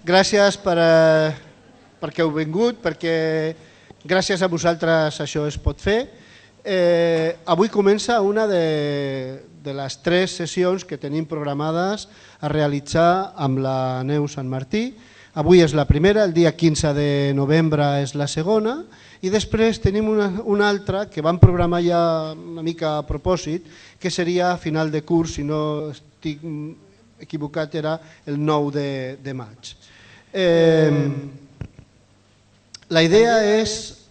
gràcies perquè heu vingut, perquè gràcies a vosaltres això es pot fer. Avui comença una de les 3 sessions que tenim programades a realitzar amb la Neus Sant Martí. Avui és la primera, el dia 15 de novembre és la segona, i després tenim una altra que vam programar ja una mica a propòsit, que seria a final de curs, si no estic equivocat, era el 9 de maig. La idea és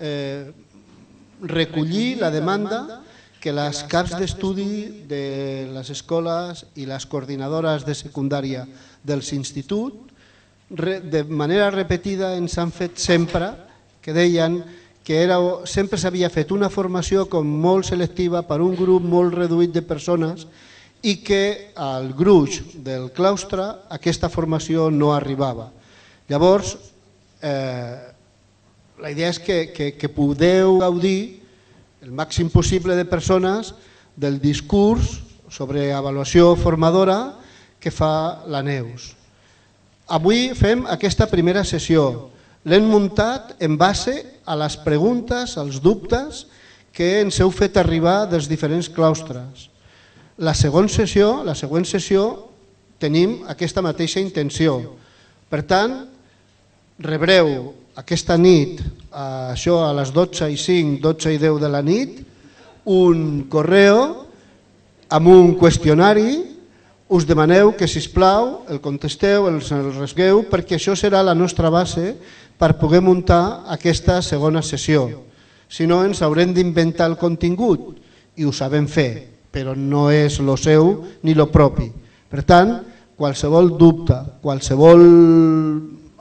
recollir la demanda que les caps d'estudi de les escoles i les coordinadores de secundària dels instituts de manera repetida ens han fet sempre, que deien que sempre s'havia fet una formació com molt selectiva per un grup molt reduït de persones i que al gruix del claustre aquesta formació no arribava. Llavors, la idea és que podeu gaudir el màxim possible de persones del discurs sobre avaluació formadora que fa la Neus. Avui fem aquesta primera sessió. L'hem muntat en base a les preguntes, als dubtes que ens heu fet arribar dels diferents claustres. La següent sessió tenim aquesta mateixa intenció. Per tant, rebreu aquesta nit, això a les 12:05, 12:10 de la nit, un correu amb un qüestionari. Us demaneu que, sisplau, el contesteu, el resgueu, perquè això serà la nostra base per poder muntar aquesta segona sessió. Si no, ens haurem d'inventar el contingut i ho sabem fer, però no és el seu ni el propi. Per tant, qualsevol dubte, qualsevol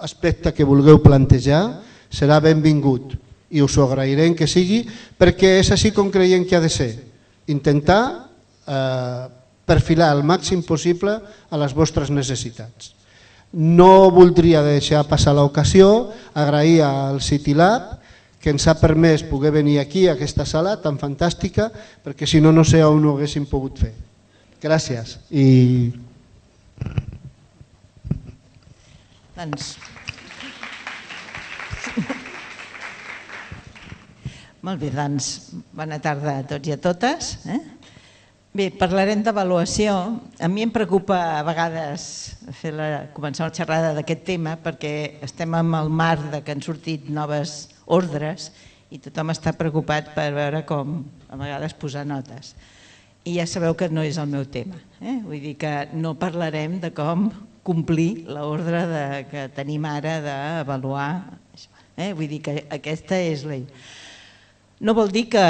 aspecte que vulgueu plantejar serà benvingut i us ho agrairem que sigui, perquè és així com creiem que ha de ser. Intentar perfilar el màxim possible a les vostres necessitats. No voldria deixar passar l'ocasió, agrair al CityLab que ens ha permès poder venir aquí a aquesta sala tan fantàstica, perquè si no, no sé on ho haguéssim pogut fer. Gràcies. Molt bé, doncs, bona tarda a tots i a totes. Bé, parlarem d'avaluació. A mi em preocupa a vegades començar una xerrada d'aquest tema perquè estem en el marc que han sortit noves ordres i tothom està preocupat per veure com a vegades posar notes. I ja sabeu que no és el meu tema. Vull dir que no parlarem de com complir l'ordre que tenim ara d'avaluar. Vull dir que aquesta és la... No vol dir que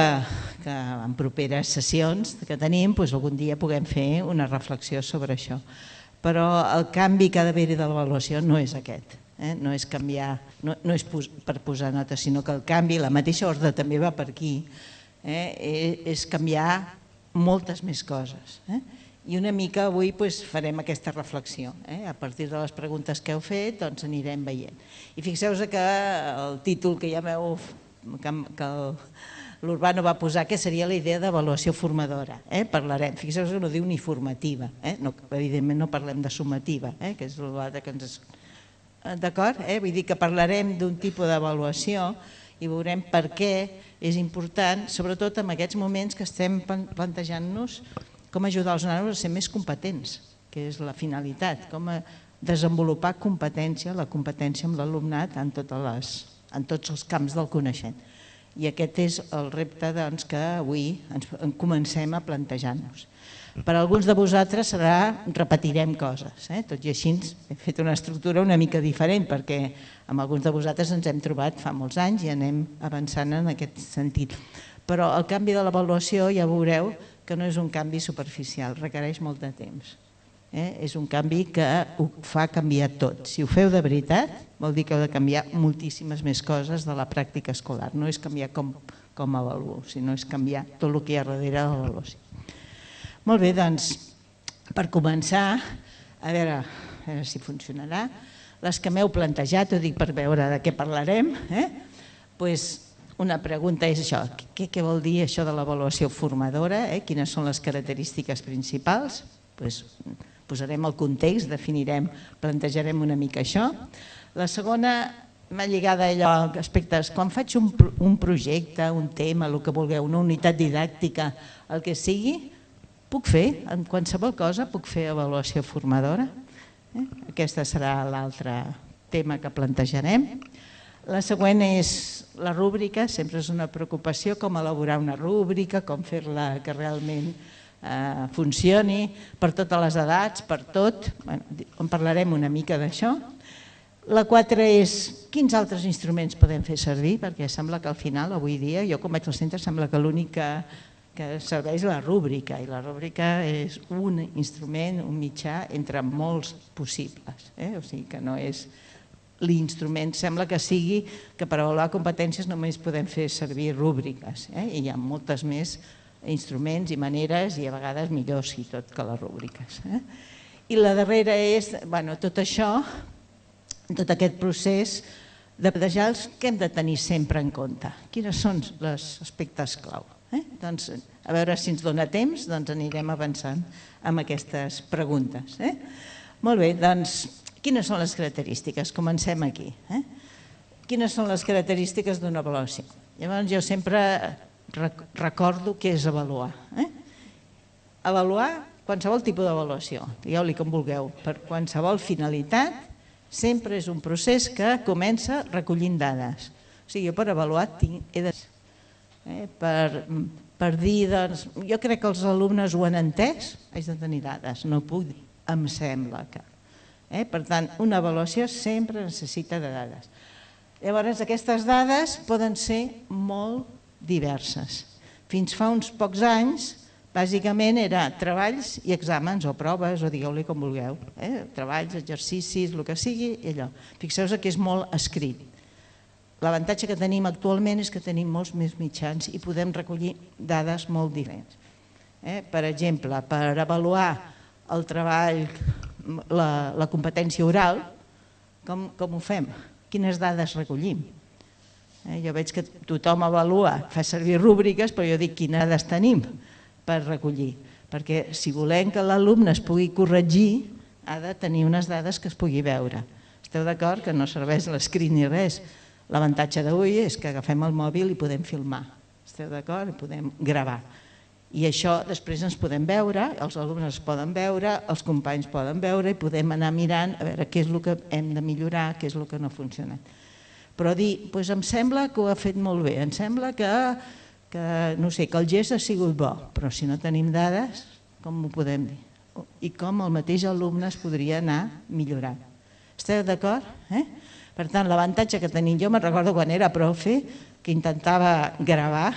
en properes sessions que tenim algun dia puguem fer una reflexió sobre això. Però el canvi que ha d'haver-hi de l'avaluació no és aquest. No és canviar, no és per posar notes, sinó que el canvi, la mateixa ordre també va per aquí, és canviar moltes més coses. I una mica avui farem aquesta reflexió. A partir de les preguntes que heu fet anirem veient. I fixeu-vos que el títol que ja m'heu... que l'Urbano va posar, que seria la idea d'avaluació formadora. Parlarem, fixeu-vos que no diu ni formativa, evidentment no parlem de summativa, que és l'altre que ens... D'acord? Vull dir que parlarem d'un tipus d'avaluació i veurem per què és important, sobretot en aquests moments que estem plantejant-nos com ajudar els nanos a ser més competents, que és la finalitat, com desenvolupar competència, la competència amb l'alumnat en tots els camps del coneixement. I aquest és el repte que avui comencem a plantejar-nos. Per a alguns de vosaltres repetirem coses, tot i així he fet una estructura una mica diferent perquè amb alguns de vosaltres ens hem trobat fa molts anys i anem avançant en aquest sentit. Però el canvi de l'avaluació ja veureu que no és un canvi superficial, requereix molt de temps. És un canvi que ho fa canviar tot. Si ho feu de veritat, vol dir que heu de canviar moltíssimes més coses de la pràctica escolar. No és canviar com avaluo, sinó és canviar tot el que hi ha darrere de l'avaluació. Molt bé, doncs, per començar, a veure si funcionarà, les que m'heu plantejat, ho dic per veure de què parlarem, una pregunta és això, què vol dir això de l'avaluació formadora, quines són les característiques principals? posarem el context, definirem, plantejarem una mica això. La segona m'ha lligada a allò, aspectes, quan faig un projecte, un tema, el que vulgueu, una unitat didàctica, el que sigui, puc fer, en qualsevol cosa, puc fer avaluació formadora. Aquesta serà l'altre tema que plantejarem. La següent és la rúbrica, sempre és una preocupació com elaborar una rúbrica, com fer-la que realment funcioni per totes les edats, per tot. En parlarem una mica d'això. La 4 és quins altres instruments podem fer servir, perquè sembla que al final, avui dia, jo com vaig al centre, sembla que l'únic que serveix la rúbrica, i la rúbrica és un instrument, un mitjà entre molts possibles. O sigui que no és l'instrument, sembla que sigui que per avaluar competències només podem fer servir rúbriques, i hi ha moltes més instruments i maneres i a vegades millors i tot que les rúbriques. I la darrera és, tot això, tot aquest procés de plantejar els que hem de tenir sempre en compte. Quins són els aspectes clau? Doncs a veure si ens dona temps, doncs anirem avançant amb aquestes preguntes. Molt bé, doncs quines són les característiques? Comencem aquí. Quines són les característiques d'una avaluació? Llavors jo sempre recordo què és avaluar. Avaluar qualsevol tipus d'avaluació, digueu-li com vulgueu, per qualsevol finalitat, sempre és un procés que comença recollint dades. O sigui, jo per avaluar he de... Per dir, doncs, jo crec que els alumnes ho han entès, haig de tenir dades, no puc dir, em sembla que... Per tant, una avaluació sempre necessita de dades. Llavors, aquestes dades poden ser molt diverses. Fins fa uns pocs anys, bàsicament era treballs i exàmens o proves, o digueu-li com vulgueu. Treballs, exercicis, el que sigui, i allò. Fixeu-vos que és molt escrit. L'avantatge que tenim actualment és que tenim molts més mitjans i podem recollir dades molt diferents. Per exemple, per avaluar el treball, la competència oral, com ho fem? Quines dades recollim? Jo veig que tothom avalua, fa servir rúbriques, però jo dic quines dades tenim per recollir. Perquè si volem que l'alumne es pugui corregir, ha de tenir unes dades que es pugui veure. Esteu d'acord que no serveix l'escrit ni res? L'avantatge d'avui és que agafem el mòbil i podem filmar. Esteu d'acord? I podem gravar. I això després ens podem veure, els alumnes es poden veure, els companys poden veure i podem anar mirant a veure què és el que hem de millorar, què és el que no ha funcionat. Però dir, doncs em sembla que ho ha fet molt bé, em sembla que el gest ha sigut bo, però si no tenim dades, com ho podem dir? I com el mateix alumne es podria anar millorant. Esteu d'acord? Per tant, l'avantatge que tenim, jo me'n recordo quan era profe, que intentava gravar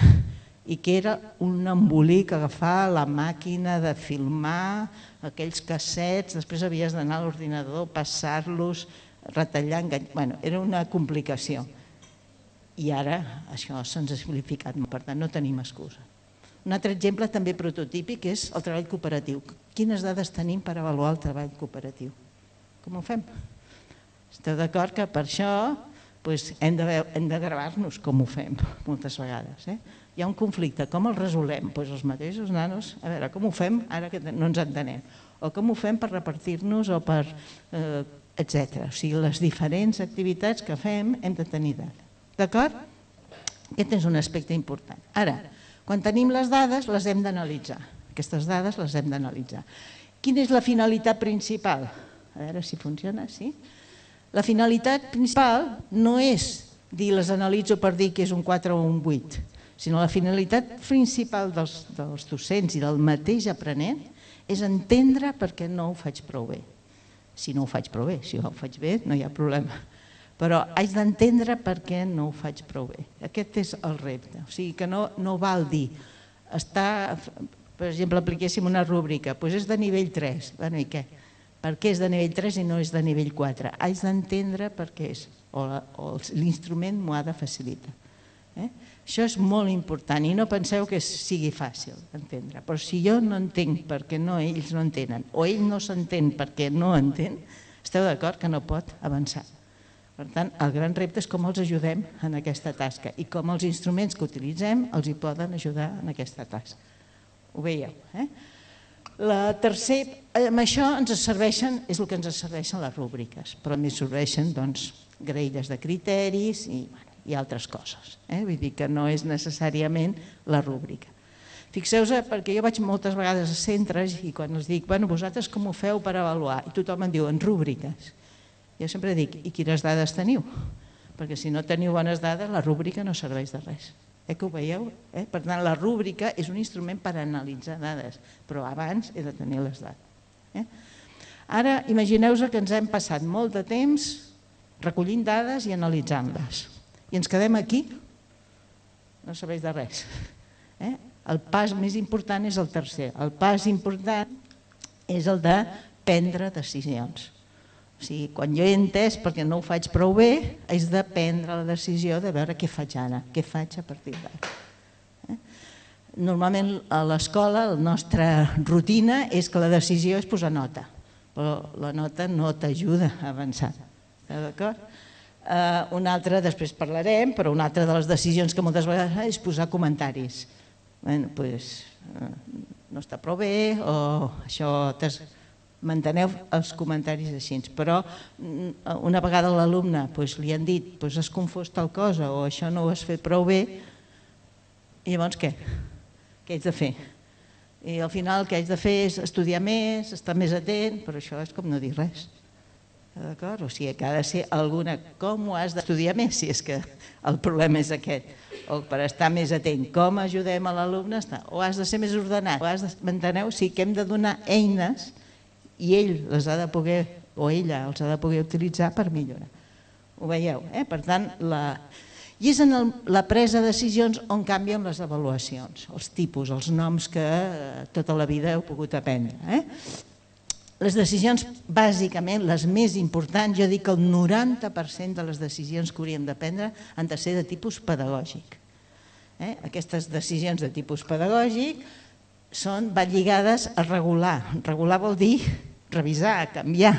i que era un embolic agafar la màquina de filmar, aquells cassets, després havies d'anar a l'ordinador, passar-los, retallar, enganyar... Era una complicació. I ara això se'ns ha simplificat, per tant no tenim excusa. Un altre exemple també prototípic és el treball cooperatiu. Quines dades tenim per avaluar el treball cooperatiu? Com ho fem? Esteu d'acord que per això hem de gravar-nos com ho fem moltes vegades. Hi ha un conflicte, com el resolem? Doncs els mateixos nanos, a veure, com ho fem ara que no ens entenem? O com ho fem per repartir-nos o per... etc. O sigui, les diferents activitats que fem hem de tenir dades. D'acord? Aquest és un aspecte important. Ara, quan tenim les dades, les hem d'analitzar. Aquestes dades les hem d'analitzar. Quina és la finalitat principal? A veure si funciona, sí? La finalitat principal no és dir les analitzo per dir que és un 4 o un 8, sinó la finalitat principal dels docents i del mateix aprenent és entendre per què no ho faig prou bé. Si no ho faig prou bé, si ho faig bé no hi ha problema, però haig d'entendre per què no ho faig prou bé. Aquest és el repte, o sigui que no val dir, per exemple, apliquéssim una rúbrica, doncs és de nivell 3, i què? Per què és de nivell 3 i no és de nivell 4? Haig d'entendre per què és, o l'instrument m'ho ha de facilitar. Això és molt important i no penseu que sigui fàcil d'entendre, però si jo no entenc per què ells no entenen o ell no s'entén perquè no entén, esteu d'acord que no pot avançar. Per tant, el gran repte és com els ajudem en aquesta tasca i com els instruments que utilitzem els hi poden ajudar en aquesta tasca. Ho veieu, Amb això ens serveixen, és el que ens serveixen les rúbriques, però més serveixen graelles de criteris i altres coses. Vull dir que no és necessàriament la rúbrica. Fixeu-vos, perquè jo vaig moltes vegades a centres i quan els dic, bueno, vosaltres com ho feu per avaluar? I tothom em diu, en rúbriques. Jo sempre dic, i quines dades teniu? Perquè si no teniu bones dades, la rúbrica no serveix de res. Que ho veieu? Per tant, la rúbrica és un instrument per analitzar dades, però abans he de tenir les dades. Ara, imagineu-vos que ens hem passat molt de temps recollint dades i analitzant-les. I ens quedem aquí, no serveix de res. El pas més important és el tercer. El pas important és el de prendre decisions. O sigui, quan jo he entès, perquè no ho faig prou bé, és de prendre la decisió de veure què faig ara, què faig a partir d'ara. Normalment a l'escola la nostra rutina és que la decisió és posar nota, però la nota no t'ajuda a avançar. D'acord? Una altra, després parlarem, però una altra de les decisions que moltes vegades és posar comentaris. Doncs no està prou bé o això... Manteneu els comentaris així, però una vegada a l'alumne li han dit has confós tal cosa o això no ho has fet prou bé, i llavors què? Què haig de fer? I al final el que haig de fer és estudiar més, estar més atent, però això és com no dir res. D'acord? O sigui que ha de ser alguna... Com ho has d'estudiar més, si és que el problema és aquest? O per estar més atent, com ajudem a l'alumne a estar? O has de ser més ordenat? M'enteneu? O sigui que hem de donar eines i ell les ha de poder, o ella els ha de poder utilitzar per millorar. Ho veieu? Per tant, i és en la presa de decisions on canvien les avaluacions, els tipus, els noms que tota la vida heu pogut aprendre. Les decisions, bàsicament, les més importants, jo dic que el 90% de les decisions que hauríem de prendre han de ser de tipus pedagògic. Aquestes decisions de tipus pedagògic van lligades a regular. Regular vol dir revisar, canviar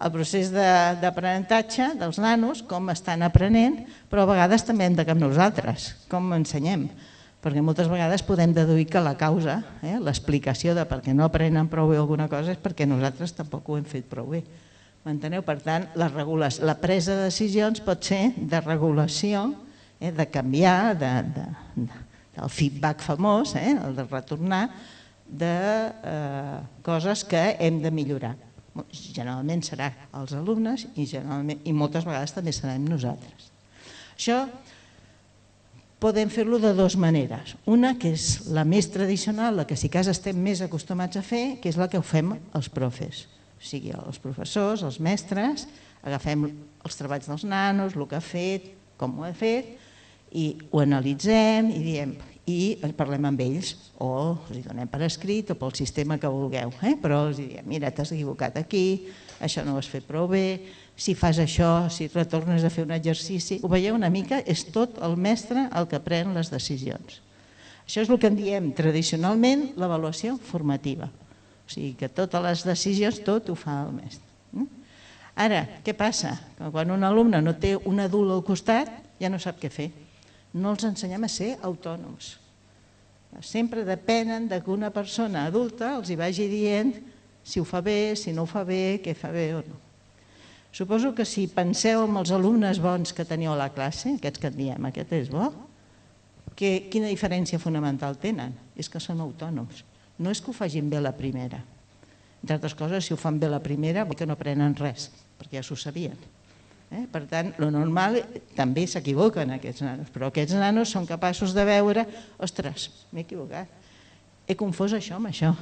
el procés d'aprenentatge dels nanos, com estan aprenent, però a vegades també hem de canviar nosaltres, com ensenyem, perquè moltes vegades podem deduir que la causa, l'explicació de per què no aprenen prou bé alguna cosa és perquè nosaltres tampoc ho hem fet prou bé. M'enteneu? Per tant, la presa de decisions pot ser de regulació, de canviar, del feedback famós, el de retornar, de coses que hem de millorar. Generalment serà els alumnes i moltes vegades també serem nosaltres. Això podem fer-lo de dues maneres. Una, que és la més tradicional, la que si cas estem més acostumats a fer, que és la que ho fem els profes. O sigui, els professors, els mestres, agafem els treballs dels nanos, el que ha fet, com ho ha fet, i ho analitzem i diem... i parlem amb ells, o els donem per escrit o pel sistema que vulgueu, però els diem, mira, t'has equivocat aquí, això no ho has fet prou bé, si fas això, si retornes a fer un exercici, ho veieu una mica, és tot el mestre el que pren les decisions. Això és el que en diem tradicionalment l'avaluació formativa, o sigui que totes les decisions, tot ho fa el mestre. Ara, què passa? Quan un alumne no té un adult al costat, ja no sap què fer. No els ensenyem a ser autònoms. Sempre depenen que una persona adulta els hi vagi dient si ho fa bé, si no ho fa bé, què fa bé o no. Suposo que si penseu en els alumnes bons que teniu a la classe, aquests que et diem, aquest és bo, quina diferència fonamental tenen? És que són autònoms. No és que ho facin bé la primera. Entre altres coses, si ho fan bé la primera, vol dir que no aprenen res, perquè ja s'ho sabien. Per tant, el normal també s'equivoquen aquests nanos, però aquests nanos són capaços de veure, ostres, m'he equivocat, he confós això amb això,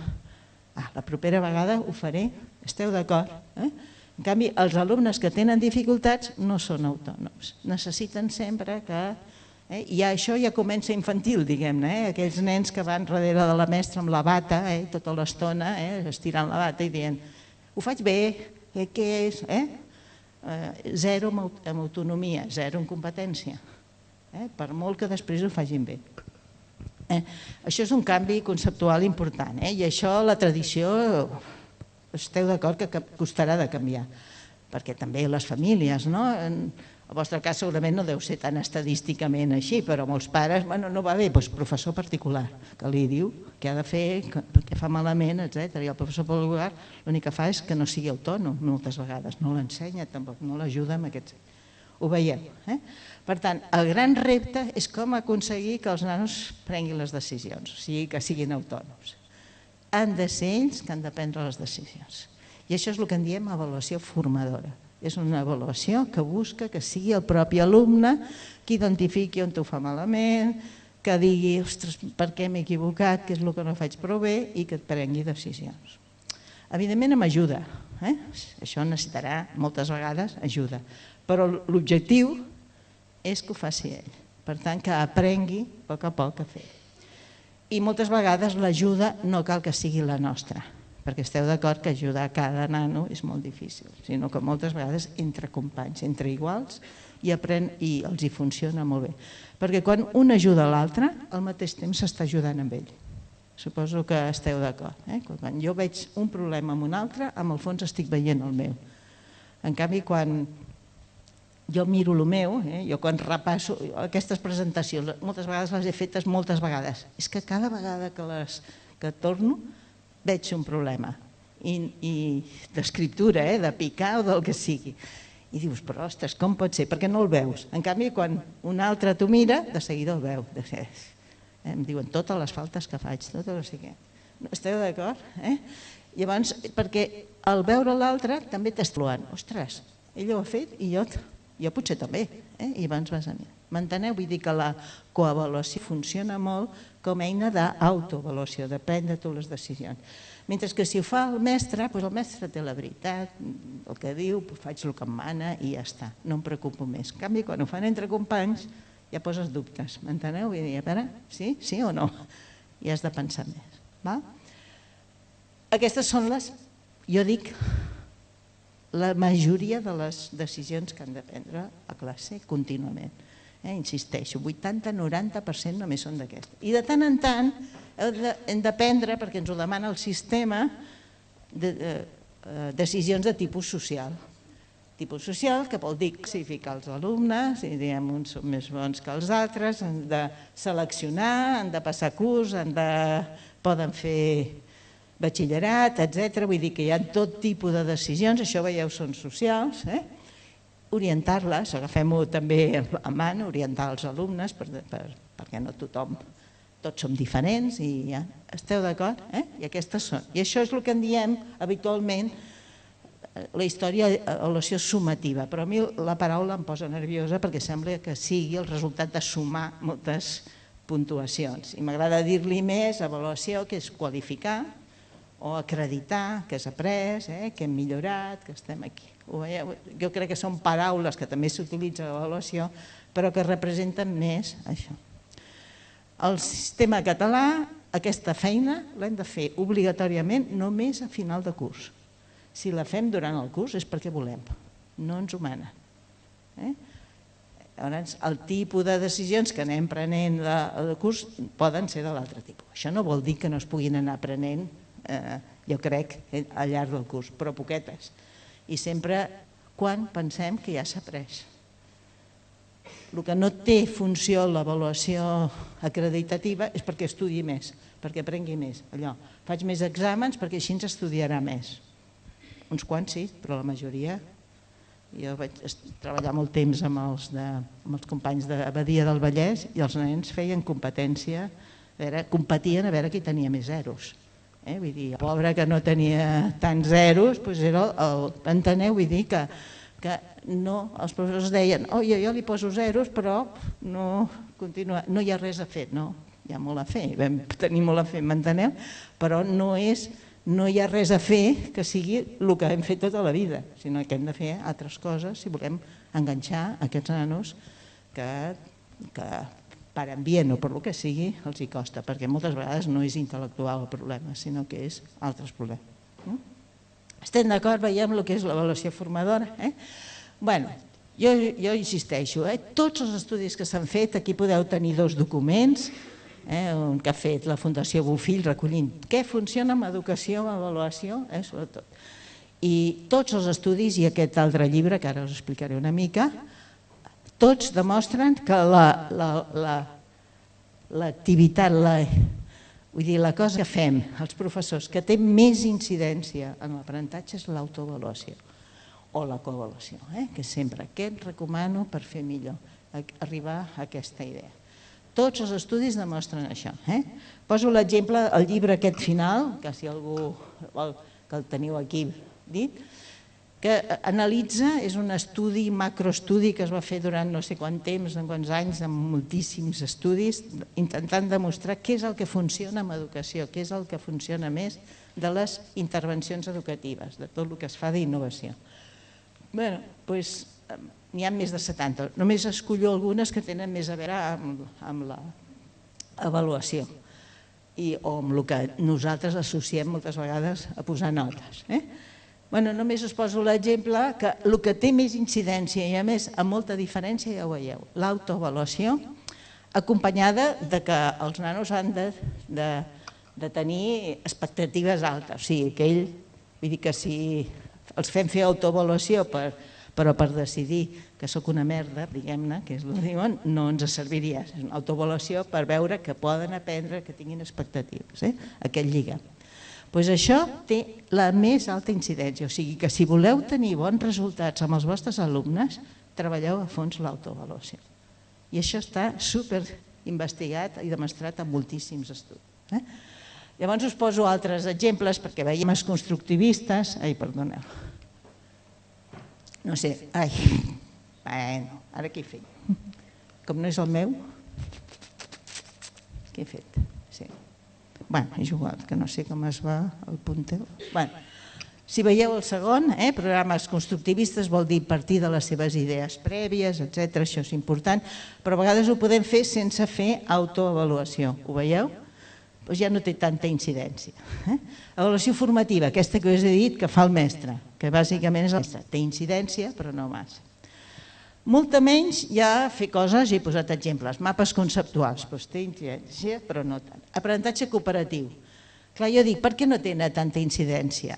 la propera vegada ho faré, esteu d'acord? En canvi, els alumnes que tenen dificultats no són autònoms, necessiten sempre que... I això ja comença infantil, diguem-ne, aquells nens que van darrere de la mestra amb la bata tota l'estona, estirant la bata i dient, ho faig bé, què és? Zero en autonomia, zero en competència, per molt que després ho facin bé. Això és un canvi conceptual important i això la tradició, esteu d'acord que costarà de canviar, perquè també les famílies, El vostre cas segurament no deu ser tan estadísticament així, però molts pares, bueno, no va bé, doncs professor particular, que li diu què ha de fer, què fa malament, etc. I el professor particular l'únic que fa és que no sigui autònom moltes vegades, no l'ensenya tampoc, no l'ajuda amb aquests... Ho veieu. Per tant, el gran repte és com aconseguir que els nanos prenguin les decisions, o sigui, que siguin autònoms. Han de ser ells que han de prendre les decisions. I això és el que en diem avaluació formadora. És una avaluació que busca que sigui el propi alumne que identifiqui on t'ho fa malament, que digui, ostres, per què m'he equivocat, què és el que no faig prou bé i que et prengui decisions. Evidentment amb ajuda, això necessitarà moltes vegades ajuda, però l'objectiu és que ho faci ell, per tant que aprengui a poc a fer. I moltes vegades l'ajuda no cal que sigui la nostra, perquè esteu d'acord que ajudar cada nano és molt difícil, sinó que moltes vegades entre companys, entre iguals, i els hi funciona molt bé. Perquè quan un ajuda l'altre, al mateix temps s'està ajudant amb ell. Suposo que esteu d'acord. Quan jo veig un problema amb un altre, amb el fons estic veient el meu. En canvi, quan jo miro el meu, jo quan repasso aquestes presentacions, moltes vegades les he fetes moltes vegades, és que cada vegada que torno veig un problema d'escriptura, de picar o del que sigui. I dius, però ostres, com pot ser? Perquè no el veus. En canvi, quan un altre t'ho mira, de seguida el veu. Em diuen totes les faltes que faig, tot no sé què. Esteu d'acord? Llavors, perquè al veure l'altre també t'exploen. Ostres, ell ho ha fet i jo potser també. I abans vas a mi. M'enteneu? Vull dir que la coavaluació funciona molt com a eina d'autoavaluació, de prendre tu les decisions. Mentre que si ho fa el mestre, doncs el mestre té la veritat, el que diu, faig el que em mana i ja està, no em preocupo més. En canvi, quan ho fan entre companys, ja poses dubtes, m'enteneu? Vull dir, a veure, sí o no? I has de pensar més. Aquestes són jo dic, la majoria de les decisions que han de prendre a classe contínuament. Insisteixo, 80-90% només són d'aquestes. I de tant en tant hem de prendre, perquè ens ho demana el sistema, decisions de tipus social. Tipus social, que vol dir classificar els alumnes, i diem uns són més bons que els altres, han de seleccionar, han de passar curs, poden fer batxillerat, etc. Vull dir que hi ha tot tipus de decisions, això veieu són socials, orientar-les, agafem-ho també a mà, orientar els alumnes, perquè no tothom, tots som diferents i ja esteu d'acord? I aquestes són. I això és el que en diem habitualment la història avaluació sumativa, però a mi la paraula em posa nerviosa perquè sembla que sigui el resultat de sumar moltes puntuacions. I m'agrada dir-li més avaluació, que és qualificar, o acreditar que has après, que hem millorat, que estem aquí. Jo crec que són paraules que també s'utilitzen a l'avaluació, però que representen més això. El sistema català, aquesta feina l'hem de fer obligatòriament només a final de curs. Si la fem durant el curs és perquè volem, no ens ho mana. Llavors, el tipus de decisions que anem prenent al curs poden ser de l'altre tipus. Això no vol dir que no es puguin anar prenent, jo crec, al llarg del curs, però poquetes. I sempre quan pensem que ja s'ha après. El que no té funció l'avaluació acreditativa és perquè estudi més, perquè aprengui més. Allò, faig més exàmens perquè així ens estudiarà més. Uns quants sí, però la majoria... Jo vaig treballar molt temps amb els companys de Badia del Vallès i els nens feien competència, competien a veure qui tenia més zeros. Vull dir, el pobre que no tenia tants zeros, enteneu? Vull dir que els professors deien jo li poso zeros però no hi ha res a fer. No, hi ha molt a fer, vam tenir molt a fer, m'enteneu? Però no hi ha res a fer que sigui el que hem fet tota la vida, sinó que hem de fer altres coses si volem enganxar aquests nanos que per ambient o per el que sigui els hi costa, perquè moltes vegades no és intel·lectual el problema, sinó que és altres problemes. Estem d'acord? Veiem el que és l'avaluació formadora? Bé, jo insisteixo, tots els estudis que s'han fet, aquí podeu tenir 2 documents, un que ha fet la Fundació Bofill recollint què funciona amb educació, amb avaluació, sobretot. I tots els estudis i aquest altre llibre, que ara us explicaré una mica, tots demostren que l'activitat, vull dir, la cosa que fem els professors que té més incidència en l'aprenentatge és l'autoavaluació o la coavaluació, que sempre què et recomano per fer millor, arribar a aquesta idea. Tots els estudis demostren això. Poso l'exemple, el llibre aquest final, que si algú que el teniu aquí dit, que analitza, és un estudi, macroestudi que es va fer durant no sé quant temps, en quants anys, amb moltíssims estudis, intentant demostrar què és el que funciona en educació, què és el que funciona més de les intervencions educatives, de tot el que es fa d'innovació. Bé, doncs n'hi ha més de 70, només escollo algunes que tenen més a veure amb l'avaluació o amb el que nosaltres associem moltes vegades a posar notes. Només us poso l'exemple que el que té més incidència i a més amb molta diferència ja ho veieu, l'autoavaluació acompanyada de que els nanos han de tenir expectatives altes, o sigui que vull dir que si els fem fer autoavaluació però per decidir que sóc una merda, diguem-ne, que és el que diuen, no ens serviria. És una autoavaluació per veure que poden aprendre, que tinguin expectatives, aquest lligam. Doncs això té la més alta incidència, o sigui que si voleu tenir bons resultats amb els vostres alumnes, treballeu a fons l'autoavaluació. I això està super investigat i demostrat en moltíssims estudis. Llavors us poso altres exemples perquè veiem els constructivistes. Ai, perdoneu. No sé, ara què he fet? Com no és el meu, què he fet? Sí. Bé, és igual, que no sé com es va el punteu. Bé, si veieu el segon, programes constructivistes vol dir partir de les seves idees prèvies, etc. Això és important, però a vegades ho podem fer sense fer autoavaluació. Ho veieu? Doncs ja no té tanta incidència. Avaluació formativa, aquesta que us he dit que fa el mestre, que bàsicament és el mestre. Té incidència, però no massa. Molta menys ja fer coses, he posat exemples, mapes conceptuals, doncs té incidència, però no tant. Aprenentatge cooperatiu. Clar, jo dic, per què no tenen tanta incidència?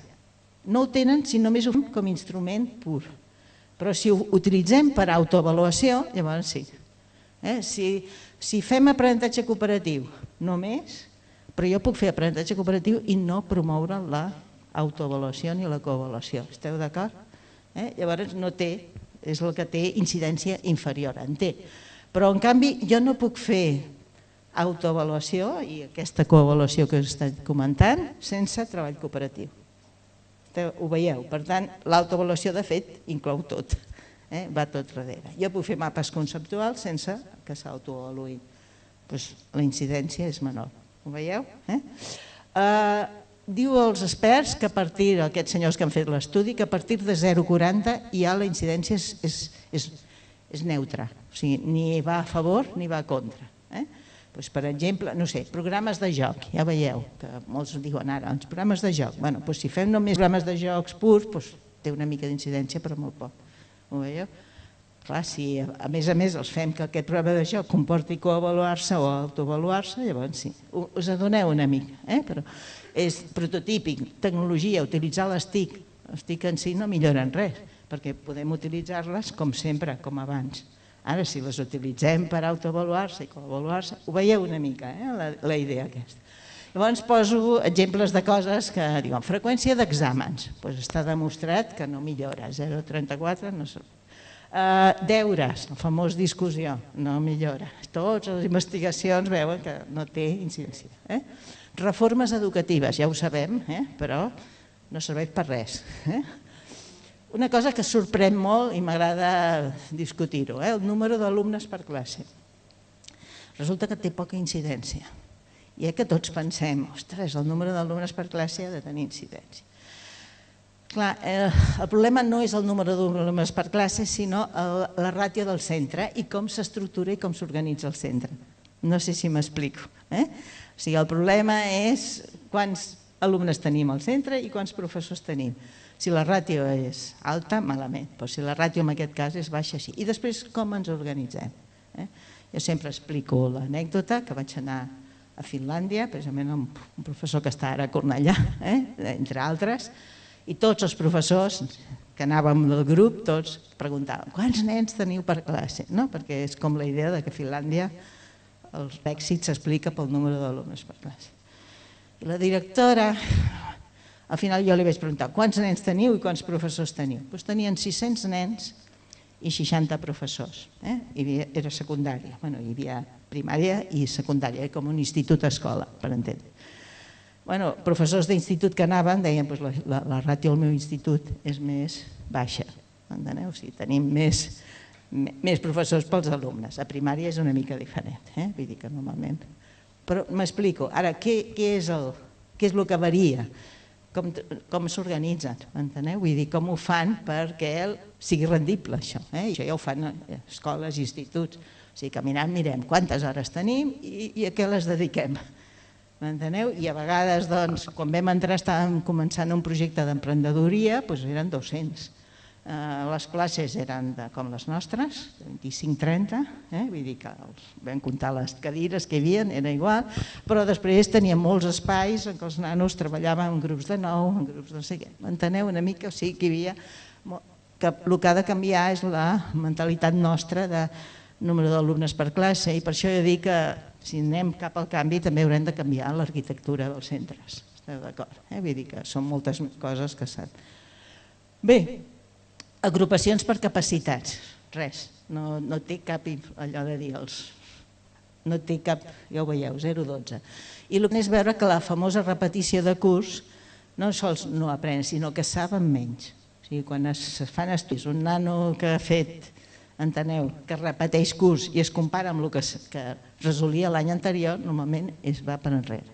No ho tenen si només ho fem com a instrument pur. Però si ho utilitzem per autoavaluació, llavors sí. Si fem aprenentatge cooperatiu només, però jo puc fer aprenentatge cooperatiu i no promoure l'autoavaluació ni la coavaluació. Esteu d'acord? Llavors no té, és el que té incidència inferior, en té. Però en canvi jo no puc fer autoavaluació i aquesta coavaluació que us he estat comentant sense treball cooperatiu. Ho veieu? Per tant, l'autoavaluació de fet inclou tot, va tot darrere. Jo puc fer mapes conceptuals sense que s'autoavaluïn. La incidència és menor. Ho veieu? Diu els experts que a partir, aquests senyors que han fet l'estudi, que a partir de 0,40 ja la incidència és neutra, o sigui, ni va a favor ni va a contra. Per exemple, no sé, programes de joc, ja veieu, que molts diuen ara, els programes de joc, si fem només programes de jocs purs, té una mica d'incidència però molt poc, ho veieu? Clar, si a més els fem que aquest programa de joc comporti coavaluar-se o autoavaluar-se, llavors sí, us adoneu una mica, però és prototípic, tecnologia, utilitzar les TIC. Les TIC en si no milloren res, perquè podem utilitzar-les com sempre, com abans. Ara, si les utilitzem per autoavaluar-se i coavaluar-se, ho veieu una mica, la idea aquesta. Llavors poso exemples de coses que diuen freqüència d'exàmens. Està demostrat que no millora, 0,34 no sé. Deures, la famosa discussió, no millora. Totes les investigacions veuen que no té incidència. Reformes educatives, ja ho sabem, però no serveix per res. Una cosa que sorprèn molt i m'agrada discutir-ho, el número d'alumnes per classe. Resulta que té poca incidència. I que tots pensem, ostres, el número d'alumnes per classe ha de tenir incidència. Clar, el problema no és el número d'alumnes per classe, sinó la ràtio del centre i com s'estructura i com s'organitza el centre. No sé si m'explico. O sigui, el problema és quants alumnes tenim al centre i quants professors tenim. Si la ràtio és alta, malament, però si la ràtio en aquest cas és baixa, sí. I després com ens organitzem. Jo sempre explico l'anècdota que vaig anar a Finlàndia, precisament amb un professor que està ara a Cornellà, entre altres, I tots els professors que anàvem del grup, tots preguntaven quants nens teniu per classe, perquè és com la idea que a Finlàndia l'èxit s'explica pel número d'alumnes per classe. I la directora, al final jo li vaig preguntar quants nens teniu i quants professors teniu. Doncs tenien 600 nens i 60 professors. Era secundària, hi havia primària i secundària, com un institut-escola, per entendre. Professors d'institut que anaven deien que la ràtio al meu institut és més baixa, enteneu? O sigui, tenim més professors pels alumnes. A primària és una mica diferent, vull dir que normalment... Però m'explico, ara, què és el que varia? Com s'organitzen, enteneu? Vull dir, com ho fan perquè sigui rendible, això. Això ja ho fan a escoles i instituts. O sigui, caminant mirem quantes hores tenim i a què les dediquem. M'enteneu? I a vegades, quan vam entrar, estàvem començant un projecte d'emprenedoria, doncs eren 200. Les classes eren com les nostres, 25-30, vull dir que vam comptar les cadires que hi havia, era igual, però després teníem molts espais en què els nanos treballaven en grups de 9, en grups de no sé què. M'enteneu una mica? O sigui que hi havia... El que ha de canviar és la mentalitat nostra de número d'alumnes per classe i per això jo dic que si anem cap al canvi també haurem de canviar l'arquitectura dels centres. Esteu d'acord? Vull dir que són moltes coses que s'han... Bé, agrupacions per capacitats, res, no té cap allò de dir els... No té cap, ja ho veieu, 0-12. I el que és veure que la famosa repetició de curs no sols no aprenen, sinó que saben menys. O sigui, quan es fan estudis, un nano que ha fet, enteneu, que repeteix curs i es compara amb el que resolia l'any anterior, normalment es va per enrere.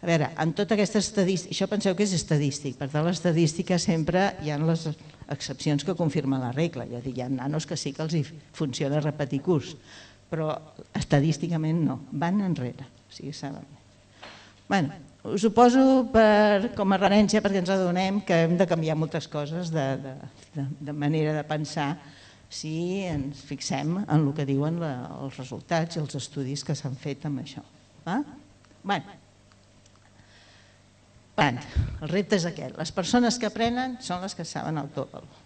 A veure, amb tota aquesta estadística, això penseu que és estadístic, per tant l'estadística sempre hi ha les excepcions que confirmen la regla, és a dir, hi ha nanos que sí que els funciona repetir curs, però estadísticament no, van enrere, o sigui, saben. Bé, us ho poso com a referència perquè ens adonem que hem de canviar moltes coses de manera de pensar si ens fixem en el que diuen els resultats i els estudis que s'han fet amb això. Bé, el repte és aquest. Les persones que aprenen són les que saben autoavaluar.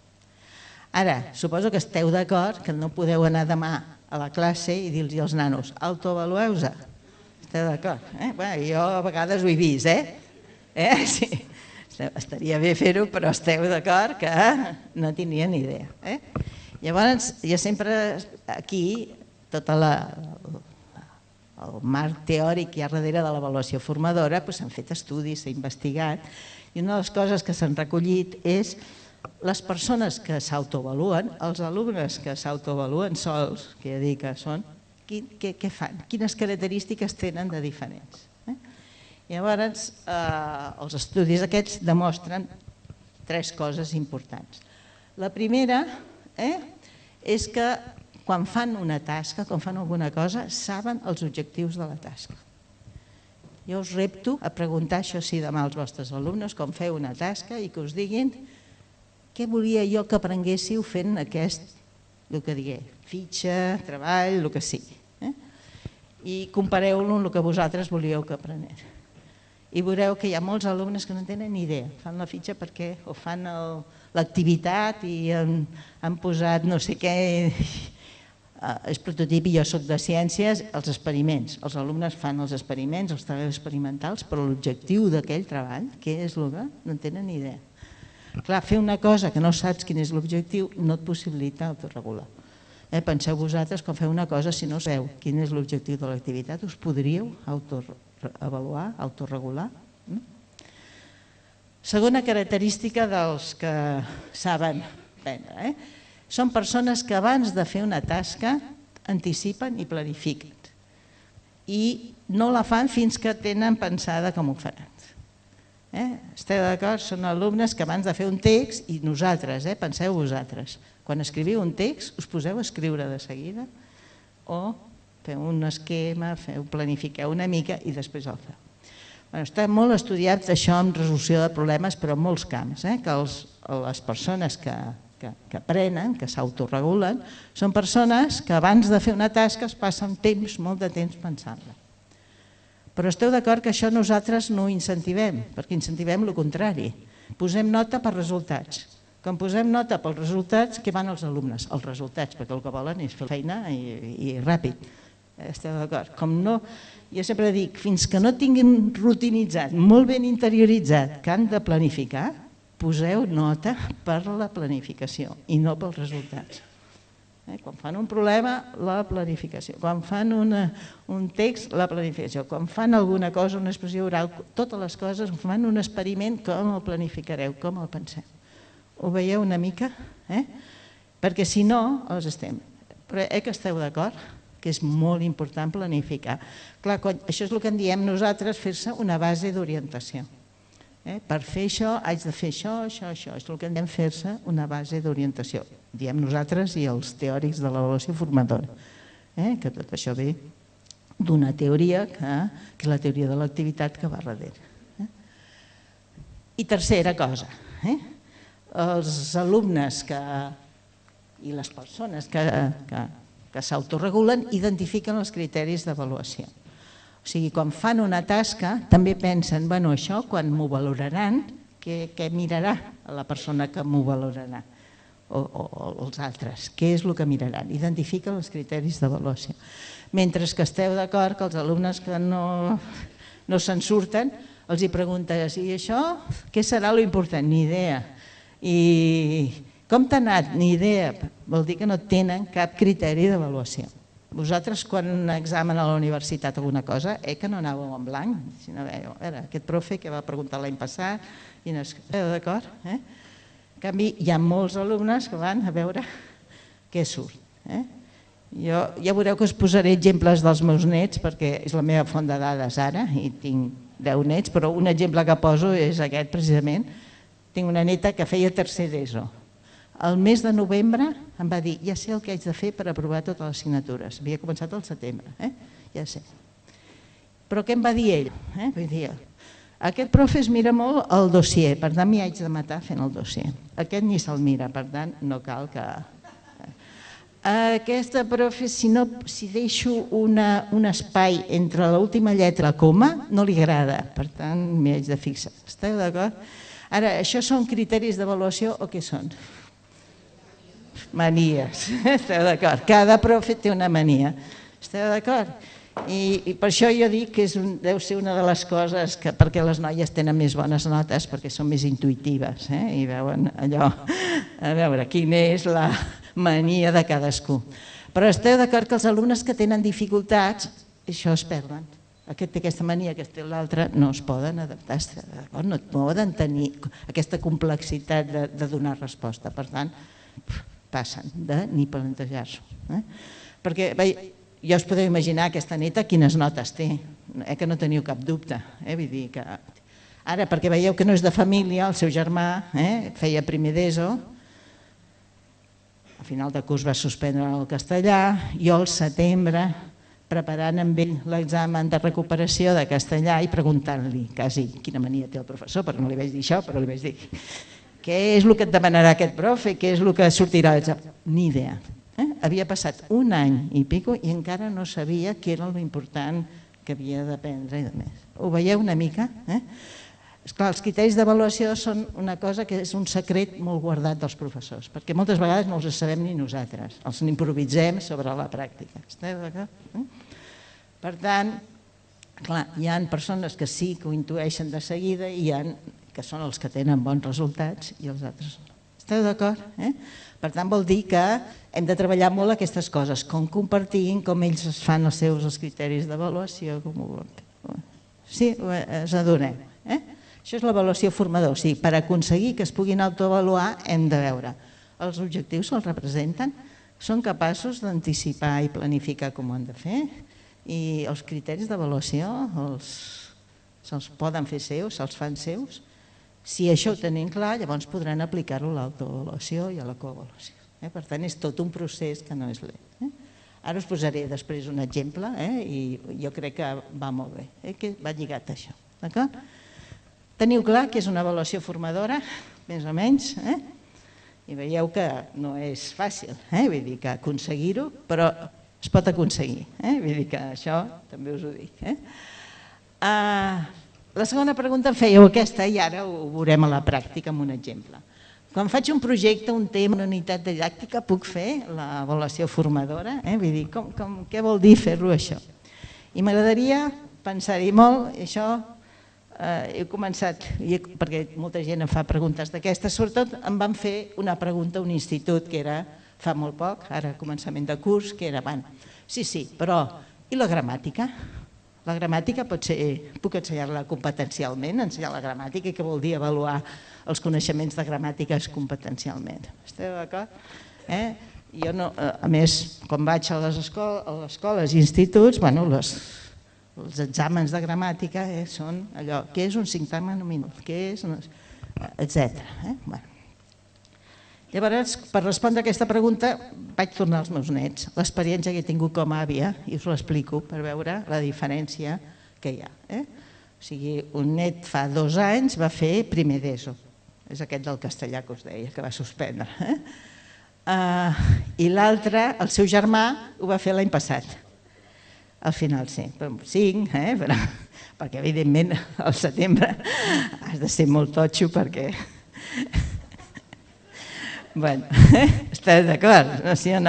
Ara, suposo que esteu d'acord que no podeu anar demà a la classe i dir-los als nanos autoavalueu-se. Esteu d'acord? Jo a vegades ho he vist, Sí. Estaria bé fer-ho, però esteu d'acord que no tenia ni idea. Llavors, jo sempre aquí, tot el marc teòric que hi ha darrere de l'avaluació formadora, s'han fet estudis, s'ha investigat, i una de les coses que s'han recollit és les persones que s'autoavaluen, els alumnes que s'autoavaluen sols, que ja dic que són, què fan? Quines característiques tenen de diferents? Llavors, els estudis aquests demostren 3 coses importants. La primera és que quan fan una tasca, quan fan alguna cosa, saben els objectius de la tasca. Jo us repto a preguntar això sí demà als vostres alumnes, quan feu una tasca i que us diguin què volia jo que aprenguéssiu fent aquest, el que digué, fitxa, treball, el que sigui. I compareu-lo amb el que vosaltres volíeu que aprengués. I veureu que hi ha molts alumnes que no tenen ni idea. Fan la fitxa perquè o fan l'activitat i han posat no sé què, és prototip i jo soc de ciències, els experiments. Els alumnes fan els experiments, els treballs experimentals, però l'objectiu d'aquell treball, què és el que no en tenen ni idea. Clar, fer una cosa que no saps quin és l'objectiu no et possibilita autorregular. Penseu vosaltres, quan feu una cosa, si no sabeu quin és l'objectiu de l'activitat, us podríeu autoavaluar, autorregular? Segona característica dels que saben aprendre. Són persones que abans de fer una tasca anticipen i planifiquen. I no la fan fins que tenen pensada com ho faran. Esteu d'acord? Són alumnes que abans de fer un text, i nosaltres, penseu vosaltres, quan escriviu un text us poseu a escriure de seguida o feu un esquema, planifiqueu una mica i després el feu. Està molt estudiat això en resolució de problemes, però en molts camps, que les persones que aprenen, que s'autoregulen, són persones que abans de fer una tasca es passen molt de temps pensant-la. Però esteu d'acord que això nosaltres no ho incentivem, perquè incentivem el contrari. Posem nota per resultats. Quan posem nota pels resultats, què van els alumnes? Els resultats, perquè el que volen és fer feina i ràpid. Esteu d'acord? Com no, jo sempre dic, fins que no tinguin rutinitzat, molt ben interioritzat, que han de planificar, poseu nota per la planificació i no pels resultats. Quan fan un problema, la planificació. Quan fan un text, la planificació. Quan fan alguna cosa, una expressió oral, totes les coses, quan fan un experiment, com el planificareu, com el penseu. Ho veieu una mica? Perquè si no, els estem. Però que esteu d'acord? Que és molt important planificar. Clar, això és el que en diem nosaltres, fer-se una base d'orientació. Per fer això, haig de fer això, això, això. És el que en diem fer-se una base d'orientació. Diem nosaltres i els teòrics de l'avaluació formadora. Que tot això ve d'una teoria, que és la teoria de l'activitat que va darrere. I tercera cosa, els alumnes i les persones que s'autoregulen identifiquen els criteris d'avaluació. O sigui, quan fan una tasca també pensen, bueno, això quan m'ho valoraran, què mirarà la persona que m'ho valorarà? O els altres, què és el que miraran? Identifiquen els criteris d'avaluació. Mentre que esteu d'acord que els alumnes que no se'n surten, els hi preguntes, i això què serà l'important? Ni idea. I com t'ha anat? Ni idea. Vol dir que no tenen cap criteri d'avaluació. Vosaltres, quan un examen a la universitat alguna cosa, que no anàveu en blanc, sinó aquest profe que va preguntar l'any passat, esteu d'acord? En canvi, hi ha molts alumnes que van a veure què surt. Ja veureu que us posaré exemples dels meus nets, perquè és la meva font de dades ara, i tinc 10 nets, però un exemple que poso és aquest precisament. Tinc una neta que feia tercer d'ESO. El mes de novembre em va dir, ja sé el que haig de fer per aprovar totes les assignatures. Havia començat al setembre, ja sé. Però què em va dir ell? Vull dir, aquest profe es mira molt el dossier, per tant m'hi haig de matar fent el dossier. Aquest ni se'l mira, per tant no cal que... Aquesta profe, si deixo un espai entre l'última lletra i la coma, no li agrada, per tant m'hi haig de fixar. Esteu d'acord? Ara, això són criteris d'avaluació o què són? Manies, esteu d'acord? Cada profe té una mania, esteu d'acord? I per això jo dic que deu ser una de les coses que perquè les noies tenen més bones notes, perquè són més intuïtives i veuen allò, a veure, quina és la mania de cadascú. Però esteu d'acord que els alumnes que tenen dificultats, això es perden. Aquest té aquesta mania, aquest té l'altra, no es poden adaptar, no poden tenir aquesta complexitat de donar resposta. Per tant, passen de ni plantejar-s'ho. Perquè ja us podeu imaginar aquesta neta quines notes té, que no teniu cap dubte. Vull dir que ara, perquè veieu que no és de família, el seu germà feia primer d'ESO, al final de curs va suspendre el castellà, jo al setembre preparant amb ell l'examen de recuperació de castellà i preguntant-li quasi quina mania té el professor, però no li vaig dir això, però li vaig dir què és el que et demanarà aquest profe, què és el que sortirà de l'examen? Ni idea. Havia passat un any i pico i encara no sabia què era l'important que havia d'aprendre i de més. Ho veieu una mica? Esclar, els criteris d'avaluació són una cosa que és un secret molt guardat dels professors, perquè moltes vegades no els sabem ni nosaltres, els improvisem sobre la pràctica. Esteu d'acord? Per tant, clar, hi ha persones que sí que ho intueixen de seguida i hi ha que són els que tenen bons resultats i els altres no. Esteu d'acord? Per tant, vol dir que hem de treballar molt aquestes coses, com compartint, com ells es fan els seus criteris d'avaluació. Sí, us adonem. Això és l'avaluació formadora. O sigui, per aconseguir que es puguin autoavaluar hem de veure els objectius se'ls representen, són capaços d'anticipar i planificar com ho han de fer i els criteris d'avaluació se'ls poden fer seus, se'ls fan seus. Si això ho tenim clar, llavors podran aplicar-ho a l'autoavaluació i a la coavaluació. Per tant, és tot un procés que no és lent. Ara us posaré després un exemple i jo crec que va molt bé, que va lligat a això. Teniu clar que és una avaluació formadora, més o menys, i veieu que no és fàcil, vull dir que aconseguir-ho, però es pot aconseguir, vull dir que això també us ho dic. La segona pregunta em fèieu aquesta i ara ho veurem a la pràctica amb un exemple. Quan faig un projecte, un tema, una unitat didàctica, puc fer l'avaluació formadora? Vull dir, què vol dir fer-lo això? I m'agradaria pensar-hi molt, això he començat, perquè molta gent em fa preguntes d'aquestes, sobretot em van fer una pregunta a un institut que era fa molt poc, ara començament de curs, que era, sí, però i la gramàtica? La gramàtica pot ser, puc ensenyar-la competencialment, ensenyar la gramàtica, què vol dir avaluar els coneixements de gramàtiques competencialment. Esteu d'acord? Jo, a més, quan vaig a les escoles i instituts, els exàmens de gramàtica són allò, què és un sintagma nominal, què és, etcètera. Llavors, per respondre a aquesta pregunta, vaig tornar als meus nets, l'experiència que he tingut com a àvia, i us l'explico per veure la diferència que hi ha. O sigui, un net fa 2 anys va fer primer d'ESO, és aquest del castellà que us deia, que va suspendre. I l'altre, el seu germà, ho va fer l'any passat. Al final sí, 5, perquè evidentment al setembre has de ser molt totxo perquè... Esteu d'acord?